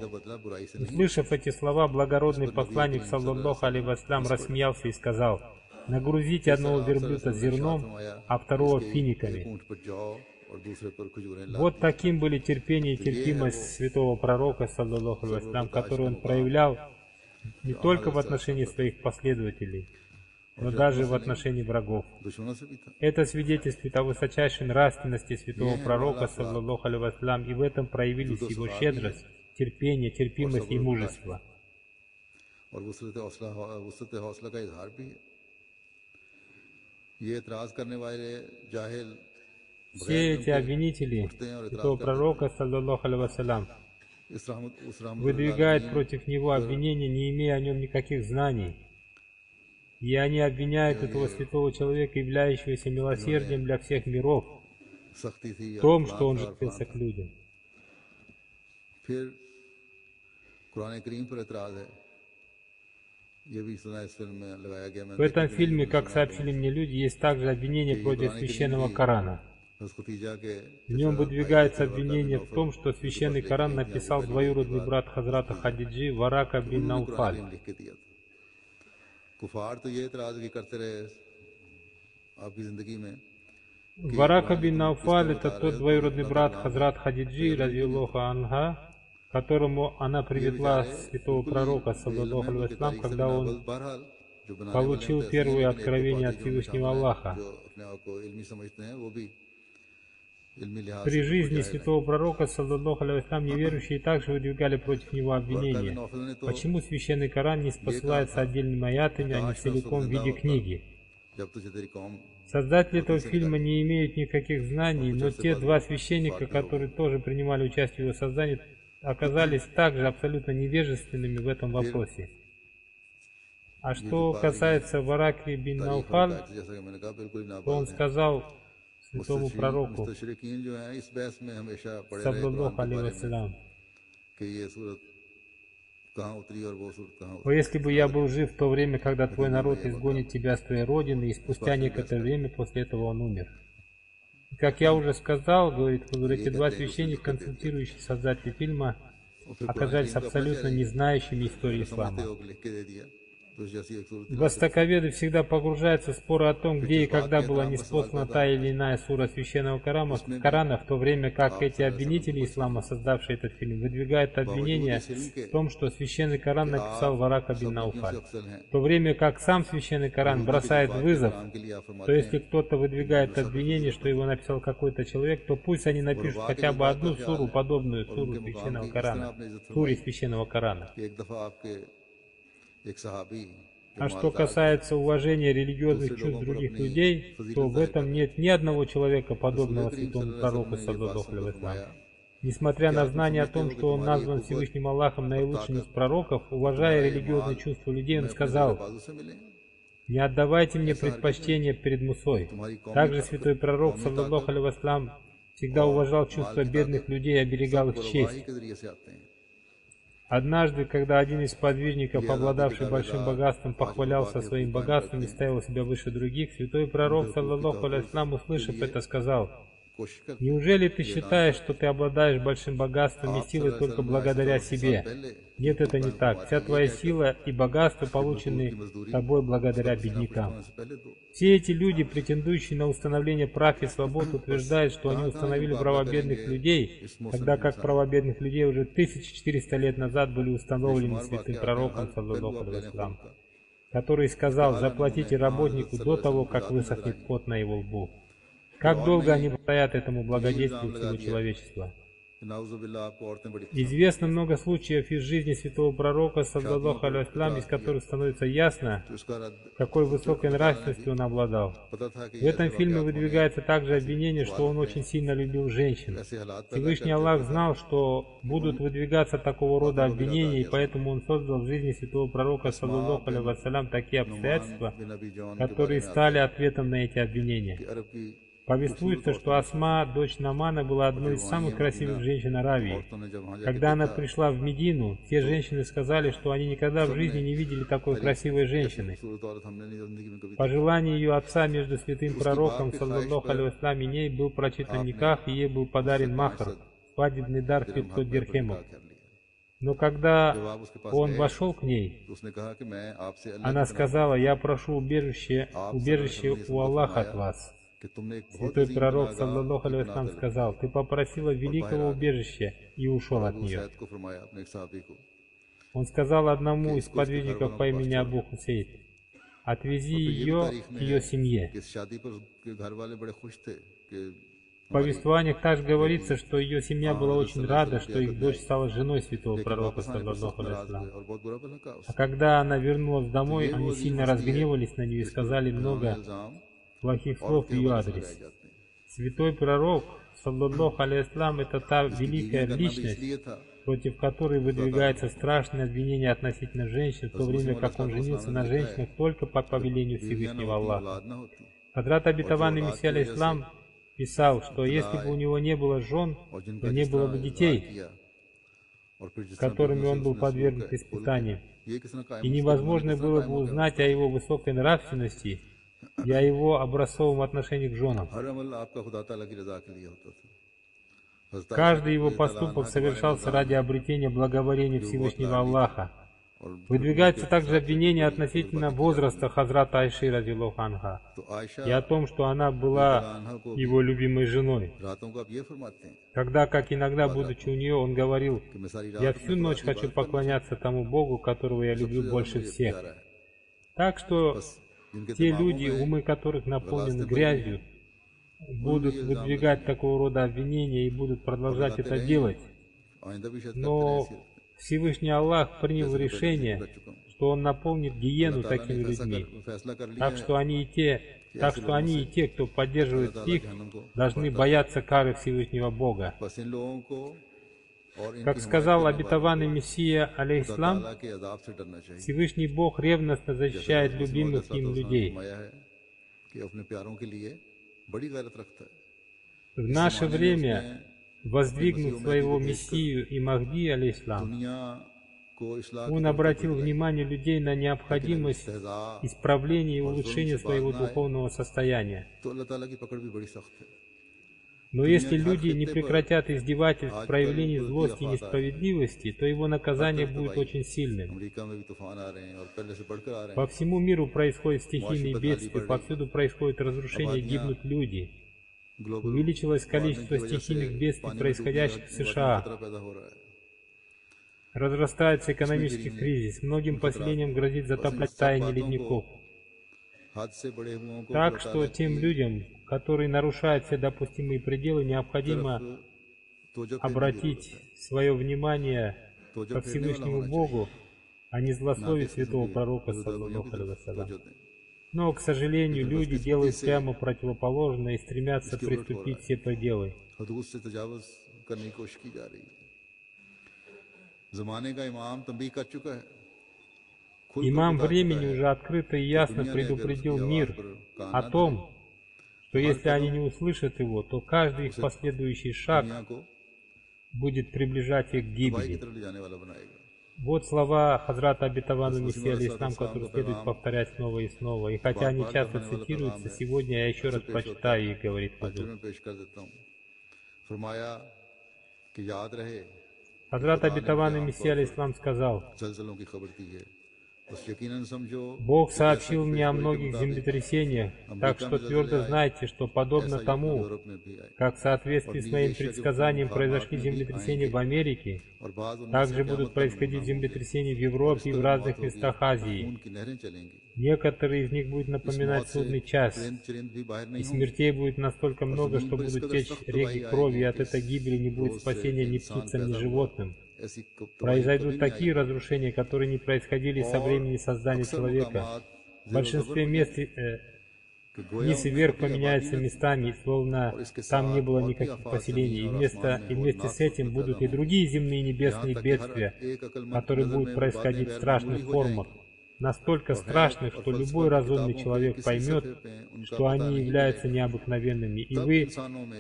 Услышав эти слова, благородный посланник, саллаллаху алейхи вассалям, рассмеялся и сказал: «Нагрузите одного верблюда зерном, а второго финиками». Вот таким были терпение и терпимость святого пророка, саллаллаху алейхи вассалям, который он проявлял не только в отношении своих последователей, но даже в отношении врагов. Это свидетельствует о высочайшей нравственности святого пророка, саллаллаху алейхи вассалям, и в этом проявились его щедрость, терпение, терпимость и мужество. Все эти обвинители святого пророка, саллаллаху алейхи вассалям, выдвигают против него обвинения, не имея о нем никаких знаний. И они обвиняют этого святого человека, являющегося милосердием для всех миров, в том, что он жертвился к людям. В этом фильме, как сообщили мне люди, есть также обвинение против священного Корана. В нем выдвигается обвинение в том, что священный Коран написал двоюродный брат Хазрата Хадиджи, Варака бин Науфаль. Варака бин Науфаль — это тот двоюродный брат Хазрат Хадиджи, радиаллаху анха, которому она привела святого пророка, саллаллаху алейхи вассалям, когда он получил первое откровение от Всевышнего Аллаха. При жизни святого пророка, саллаллаху алейхи вассалям, неверующие также выдвигали против него обвинения. Почему священный Коран не спосылается отдельными аятами, а не целиком в виде книги? Создатели этого фильма не имеют никаких знаний, но те 2 священника, которые тоже принимали участие в его создании, оказались также абсолютно невежественными в этом вопросе. А что касается Вараки бин Науфаль, то он сказал святому пророку, саллаллаху алейхи вассалям: «О, если бы я был жив в то время, когда твой народ изгонит тебя с твоей родины, и спустя некоторое время после этого он умер». Как я уже сказал, говорит Хузур, эти 2 священника, консультирующие создатели фильма, оказались абсолютно не знающими истории ислама. Востоковеды всегда погружаются в споры о том, где и когда была ниспослана та или иная сура священного Корана, в то время как эти обвинители ислама, создавшие этот фильм, выдвигают обвинения в том, что священный Коран написал Варака бин Науфаль. В то время как сам священный Коран бросает вызов, то если кто-то выдвигает обвинение, что его написал какой-то человек, то пусть они напишут хотя бы одну суру, подобную суру священного Корана, суре священного Корана. А что касается уважения религиозных чувств других людей, то в этом нет ни одного человека, подобного святому пророку, саллаллаху алейхи ва саллям. Несмотря на знание о том, что он назван Всевышним Аллахом наилучшим из пророков, уважая религиозные чувства людей, он сказал: «Не отдавайте мне предпочтение перед Мусой». Также святой пророк, саллаллаху алейхи ва саллям, всегда уважал чувства бедных людей и оберегал их честь. Однажды, когда один из подвижников, обладавший большим богатством, похвалялся своим богатством и ставил себя выше других, святой пророк, саллаллаху алейхи ва саллям, услышав это, сказал: «Неужели ты считаешь, что ты обладаешь большим богатством и силой только благодаря себе? Нет, это не так. Вся твоя сила и богатство получены тобой благодаря беднякам». Все эти люди, претендующие на установление прав и свобод, утверждают, что они установили права бедных людей, тогда как права бедных людей уже 1400 лет назад были установлены святым пророком, саллаллаху алейхи ва саллям, который сказал: «Заплатите работнику до того, как высохнет пот на его лбу». Как долго они стоят этому благодействию всего человечества? Известно много случаев из жизни святого пророка, саллаллаху алейхи ва саллям, из которых становится ясно, какой высокой нравственностью он обладал. В этом фильме выдвигается также обвинение, что он очень сильно любил женщин. Всевышний Аллах знал, что будут выдвигаться такого рода обвинения, и поэтому он создал в жизни святого пророка, саллаллаху алейхи ва саллям, такие обстоятельства, которые стали ответом на эти обвинения. Повествуется, что Асма, дочь Намана, была одной из самых красивых женщин Аравии. Когда она пришла в Медину, те женщины сказали, что они никогда в жизни не видели такой красивой женщины. По желанию ее отца между святым пророком, саллаллаху алейхи ва саллям, и ней был прочитан никах, и ей был подарен махр, свадебный дар в 500 дирхемов. Но когда он вошел к ней, она сказала: «Я прошу убежище у Аллаха от вас». Святой пророк, саллаллаху алейхи ва саллям, сказал: «Ты попросила великого убежища», и ушел от нее. Он сказал одному из подвижников по имени Абу Хусейд: «Отвези ее к ее семье». В повествованиях также говорится, что ее семья была очень рада, что их дочь стала женой святого пророка, саллаллаху алейхи ва саллям. А когда она вернулась домой, они сильно разгневались на нее и сказали много плохих слов в ее адрес. Святой пророк, саллаллаху алейхи ва саллям, это та великая личность, против которой выдвигается страшное обвинение относительно женщин, в то время как он женился на женщинах только по повелению Всевышнего Аллаха. Хадрат обетованный Мессия алейхиссалам писал, что если бы у него не было жен, то не было бы детей, которыми он был подвергнут испытаниям, и невозможно было бы узнать о его высокой нравственности и о его образцовом отношении к женам. Каждый его поступок совершался ради обретения благоволения Всевышнего Аллаха. Выдвигается также обвинение относительно возраста Хазрата Айши радиллаху анха и о том, что она была его любимой женой. Тогда как иногда, будучи у нее, он говорил: «Я всю ночь хочу поклоняться тому Богу, которого я люблю больше всех». Так что те люди, умы которых наполнены грязью, будут выдвигать такого рода обвинения и будут продолжать это делать. Но Всевышний Аллах принял решение, что Он наполнит гиену такими людьми. Так что они и те, кто поддерживает их, должны бояться кары Всевышнего Бога. Как сказал обетованный Мессия алейхиссалам, Всевышний Бог ревностно защищает любимых им людей. В наше время, воздвигнув своего Мессию и Махди алейхиссалам, он обратил внимание людей на необходимость исправления и улучшения своего духовного состояния. Но если люди не прекратят издевательств, проявлений злости и несправедливости, то его наказание будет очень сильным. По всему миру происходят стихийные бедствия, повсюду происходит разрушение, гибнут люди. Увеличилось количество стихийных бедствий, происходящих в США. Разрастается экономический кризис, многим поселениям грозит затоплять таяние ледников. Так что тем людям, которые нарушают все допустимые пределы, необходимо обратить свое внимание ко Всевышнему Богу, а не злословить святого пророка, саллаллаху алейхи вассалям. Но, к сожалению, люди делают прямо противоположное и стремятся приступить все пределы. Имам времени уже открыто и ясно предупредил мир о том, что если они не услышат его, то каждый их последующий шаг будет приближать их к гибели. Вот слова Хазрата Обетованного Мессии алейхиссалям, которые следует повторять снова и снова. И хотя они часто цитируются, сегодня я еще раз прочитаю их, говорит Хазрат. Хазрат Обетованный Мессия алейхиссалям сказал: Бог сообщил мне о многих землетрясениях, так что твердо знайте, что подобно тому, как в соответствии с моим предсказанием произошли землетрясения в Америке, также будут происходить землетрясения в Европе и в разных местах Азии. Некоторые из них будут напоминать судный час, и смертей будет настолько много, что будут течь реки крови, и от этой гибели не будет спасения ни птицам, ни животным. Произойдут такие разрушения, которые не происходили со времени создания человека. В большинстве мест низ и вверх поменяются местами, словно там не было никаких поселений. И вместе с этим будут и другие земные и небесные бедствия, которые будут происходить в страшных формах. Настолько страшных, что любой разумный человек поймет, что они являются необыкновенными. И вы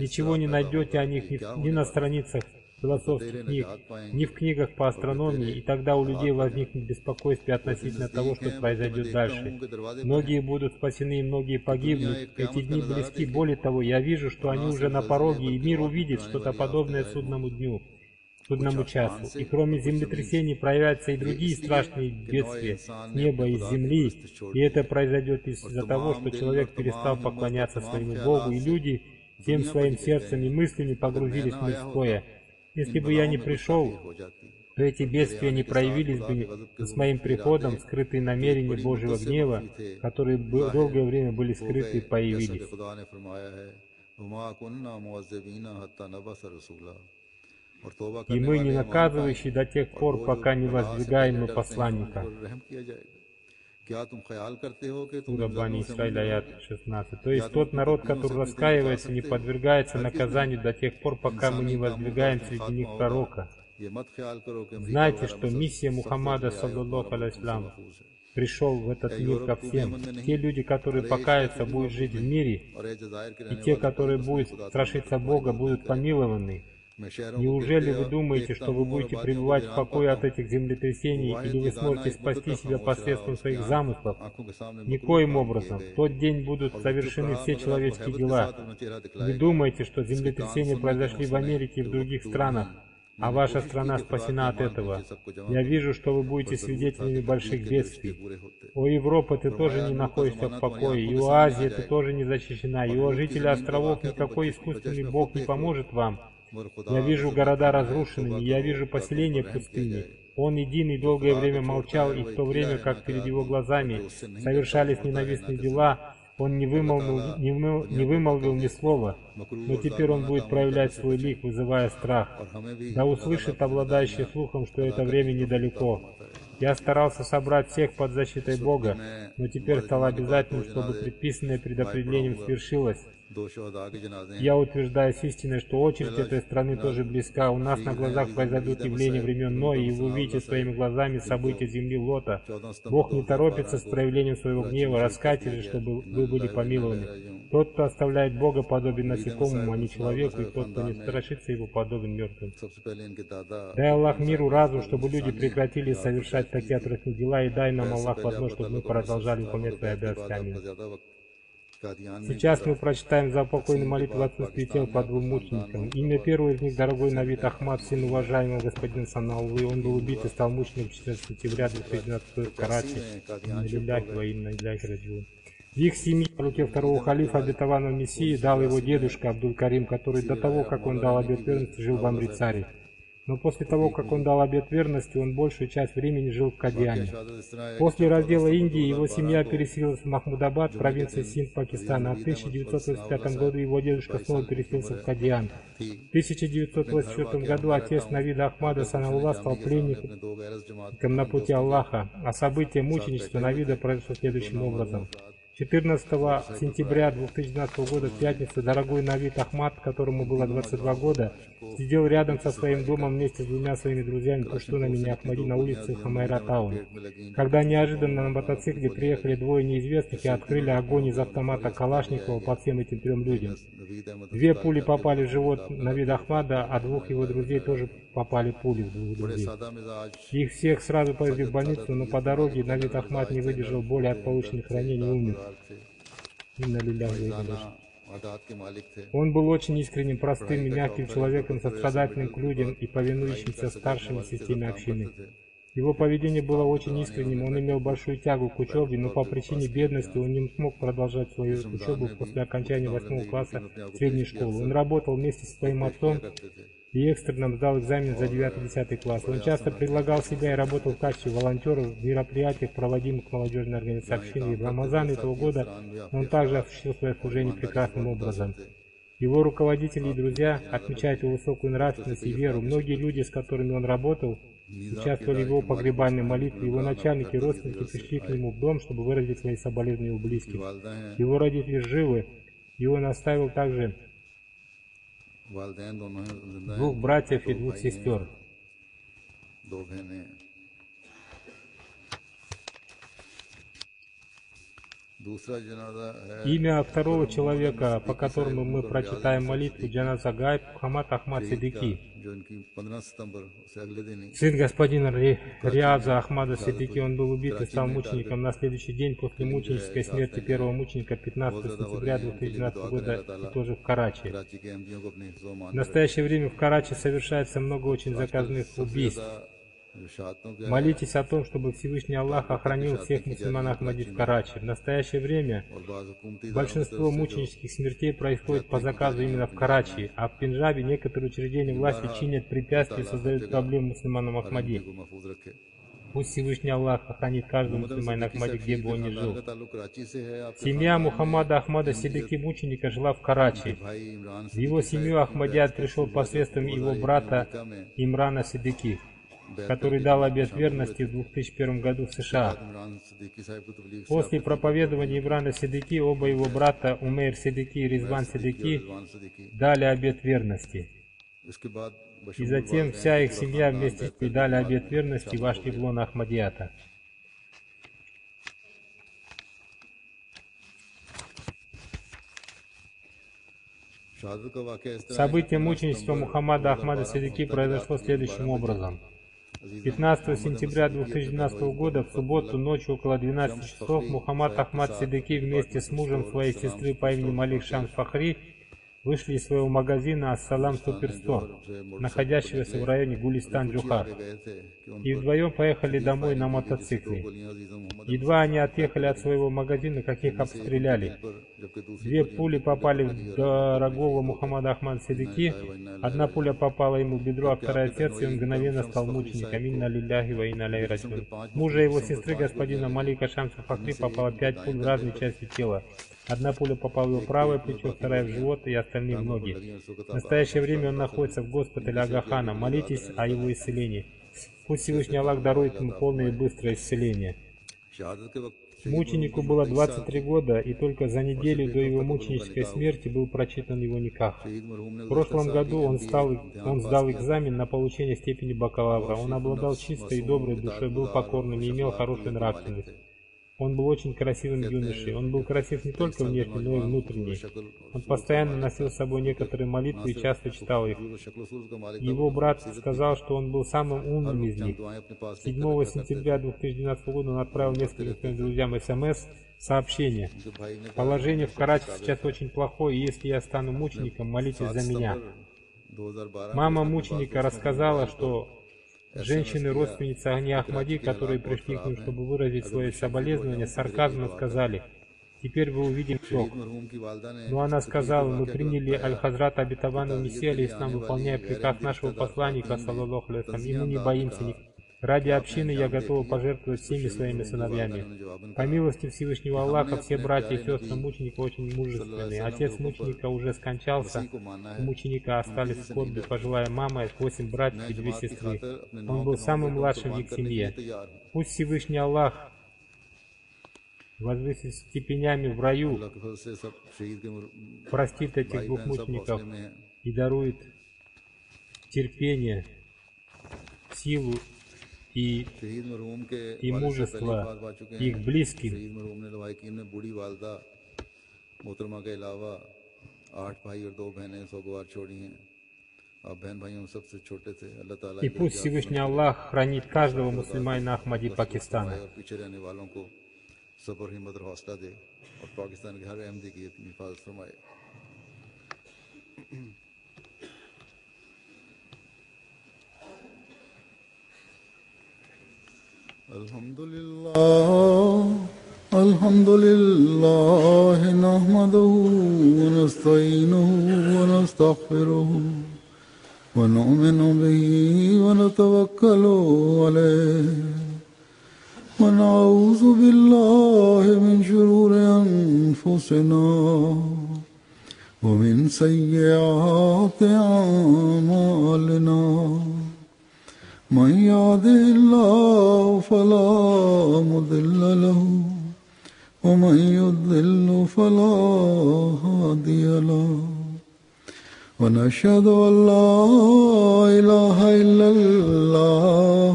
ничего не найдете о них ни на страницах философских книг, ни в книгах по астрономии, и тогда у людей возникнет беспокойство относительно того, что произойдет дальше. Многие будут спасены, и многие погибнут. Эти дни близки. Более того, я вижу, что они уже на пороге, и мир увидит что-то подобное судному дню, судному часу. И кроме землетрясений проявятся и другие страшные бедствия с неба и с земли, и это произойдет из-за того, что человек перестал поклоняться своему Богу, и люди всем своим сердцем и мыслями погрузились в мирское. Если бы я не пришел, то эти бедствия не проявились бы с моим приходом, скрытые намерения Божьего гнева, которые долгое время были скрыты, появились. И мы не наказывающие до тех пор, пока не воздвигаем мы посланника. Сура Бани Исраиль, аят 16. То есть тот народ, который раскаивается, не подвергается наказанию до тех пор, пока мы не воздвигаем среди них пророка. Знайте, что миссия Мухаммада, саллаллаху алейхи вассалям, пришел в этот мир ко всем. Те люди, которые покаются, будут жить в мире, и те, которые будут страшиться Бога, будут помилованы. Неужели вы думаете, что вы будете пребывать в покое от этих землетрясений, или вы сможете спасти себя посредством своих замыслов? Никоим образом. В тот день будут совершены все человеческие дела. Вы думаете, что землетрясения произошли в Америке и в других странах, а ваша страна спасена от этого. Я вижу, что вы будете свидетелями больших бедствий. О Европа, ты тоже не находишься в покое, и о Азии ты тоже не защищена, и о жители островов никакой искусственный Бог не поможет вам. Я вижу города разрушенными, я вижу поселения в пустыне. Он единый долгое время молчал, и в то время, как перед его глазами совершались ненавистные дела, он не вымолвил ни слова, но теперь он будет проявлять свой лик, вызывая страх. Да услышит обладающий слухом, что это время недалеко. Я старался собрать всех под защитой Бога, но теперь стало обязательным, чтобы предписанное предопределением свершилось. Я утверждаю с истиной, что очередь этой страны тоже близка. У нас на глазах произойдут явления времен Ноя, и вы увидите своими глазами события земли Лота. Бог не торопится с проявлением своего гнева. Раскайтесь же, чтобы вы были помилованы. Тот, кто оставляет Бога, подобен насекомому, а не человеку, и тот, кто не страшится его, подобен мертвым. Дай Аллах миру разум, чтобы люди прекратили совершать такие отвратные дела, и дай нам Аллах возможность, чтобы мы продолжали выполнять свои обязанности. Аминь. Сейчас мы прочитаем заупокойную молитву в отсутствии тел по двум мученикам. Имя первого из них — дорогой Навид Ахмад, сын уважаемого господина Санаулы. Он был убит и стал мучеником 14 сентября 2012 в Карачи. В их семье в руке второго халифа обетованного Мессии дал его дедушка Абдуль Карим, который до того, как он дал обет верности, жил в Амритсаре. Но после того, как он дал обет верности, он большую часть времени жил в Кадиане. После раздела Индии его семья переселилась в Махмудабад, провинция Синд, Пакистан, а в 1985 году его дедушка снова переселился в Кадиан. В 1984 году отец Навида Ахмада Санаулла стал пленником на пути Аллаха, а событие мученичества Навида произошло следующим образом. 14 сентября 2012 года, в пятницу, дорогой Навид Ахмад, которому было 22 года, сидел рядом со своим домом вместе с двумя своими друзьями, пуштунами Ахмади, на улице Хамайра Таун. Когда неожиданно на мотоцикле приехали двое неизвестных и открыли огонь из автомата Калашникова по всем этим трем людям. 2 пули попали в живот Навида Ахмада, а 2 его друзей тоже попали пули в 2 друзей. Их всех сразу повезли в больницу, но по дороге Навид Ахмад не выдержал боли от полученных ранений и умер. Он был очень искренним, простым и мягким человеком, сострадательным к людям и повинующимся старшим в системе общины. Его поведение было очень искренним, он имел большую тягу к учебе, но по причине бедности он не смог продолжать свою учебу после окончания 8 класса средней школы. Он работал вместе со своим отцом и экстренно сдал экзамен за 9-10 класс. Он часто предлагал себя и работал в качестве волонтера в мероприятиях, проводимых молодежной организацией общины. И в Рамазан этого года он также осуществил свое служение прекрасным образом. Его руководители и друзья отмечают его высокую нравственность и веру. Многие люди, с которыми он работал, участвовали в его погребальной молитве. Его начальники и родственники пришли к нему в дом, чтобы выразить свои соболезнования у близких. Его родители живы, и он оставил также 2 братьев и 2 сестер. Имя второго человека, по которому мы прочитаем молитву Джаназа Гайб, Мухаммад Ахмад Сиддики, сын господина Риаза Ахмада Сиддики. Он был убит и стал мучеником на следующий день после мученической смерти первого мученика 15 сентября 2012 года, и тоже в Карачи. В настоящее время в Карачи совершается много очень заказных убийств. Молитесь о том, чтобы Всевышний Аллах охранил всех мусульман Ахмади в Карачи. В настоящее время большинство мученических смертей происходит по заказу именно в Карачи, а в Пенджабе некоторые учреждения власти чинят препятствия и создают проблемы мусульманам Ахмади. Пусть Всевышний Аллах охранит каждого мусульманина Ахмади, где бы он ни жил. Семья Мухаммада Ахмада Сиддики мученика жила в Карачи. В его семью Ахмадият пришел посредством его брата Имрана Сиддики, который дал обет верности в 2001 году в США. После проповедования Имрана Сиддики оба его брата Умейр Сиддики и Ризван Сиддики дали обет верности. И затем вся их семья вместе дали обет верности и вошли в лоно Ахмадията. Событие мученичества Мухаммада Ахмада Сиддики произошло следующим образом. 15 сентября 2012 года, в субботу, ночью около 12 часов, Мухаммад Ахмад Сиддики вместе с мужем своей сестры по имени Малик Шамс Фахри вышли из своего магазина Ассалам Суперстор, находящегося в районе Гулистан-Джухар, и вдвоем поехали домой на мотоцикле. Едва они отъехали от своего магазина, как их обстреляли. 2 пули попали в дорогого Мухаммада Ахмада Сиддики, 1 пуля попала ему в бедро, а 2 в сердце, и он мгновенно стал мучеником. Инна лилляхи ва инна илайхи раджиун. Мужа его сестры, господина Малика Шамса Фахри, попало 5 пуль в разные части тела. 1 пуля попала в его правое плечо, 2 в живот и остальные в ноги. В настоящее время он находится в госпитале Агахана. Молитесь о его исцелении. Пусть Всевышний Аллах дарует ему полное и быстрое исцеление. Мученику было 23 года, и только за неделю до его мученической смерти был прочитан его никах. В прошлом году он сдал экзамен на получение степени бакалавра. Он обладал чистой и доброй душой, был покорным и имел хорошую нравственность. Он был очень красивым юношей. Он был красив не только внешне, но и внутренне. Он постоянно носил с собой некоторые молитвы и часто читал их. Его брат сказал, что он был самым умным из них. 7 сентября 2012 года он отправил нескольким своим друзьям СМС сообщение. Положение в Карачи сейчас очень плохое, и если я стану мучеником, молитесь за меня. Мама мученика рассказала, что женщины-родственницы Ани Ахмади, которые пришли к ним, чтобы выразить свои соболезнования, с сарказмом сказали: Теперь вы увидим итог. Но она сказала: мы приняли Аль-Хазрата Абитавану Мессию алейхиссалам, выполняя приказ нашего посланника, саллаллаху алейхи ва саллям, и мы не боимся никого. Ради общины я готова пожертвовать всеми своими сыновьями. По милости Всевышнего Аллаха, все братья и сестры мученика очень мужественные. Отец мученика уже скончался, у мученика остались в скорби пожилая мама, 8 братьев и 2 сестры. Он был самым младшим в их семье. Пусть Всевышний Аллах возвысит степенями в раю, простит этих 2 мучеников и дарует терпение, силу и мужество их близким. И пусть Всевышний Аллах хранит каждого мусульманина Ахмади Пакистана. Alhamdulillah, nahmaduhu wa nasta'inuhu wa nastaghfiruhu wa nu'minu bihi wa natawakkalu alayhi wa na'udhu billahi min shururi anfusina wa min sayyiati a'malina. من يهده الله فلا مضل له ومن يضلل فلا هادي له ونشهد أن لا إله إلا الله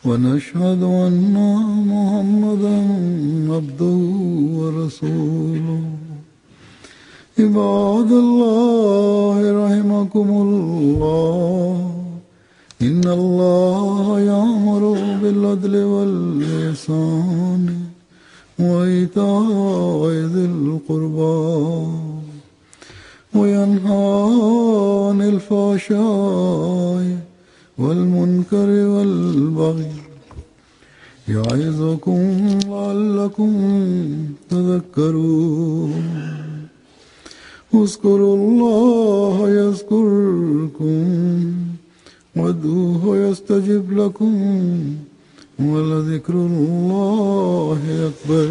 ونشهد أن محمدا عبده ورسوله. عباد الله رحمكم الله، إن الله يأمر بالعدل والإحسان وإيتاء ذي القربى وينهى عن الفحشاء والمنكر والبغي يعظكم لعلكم تذكرون. اذكروا الله يذكركم وادعوه يستجب لكم ولذكر الله أكبر.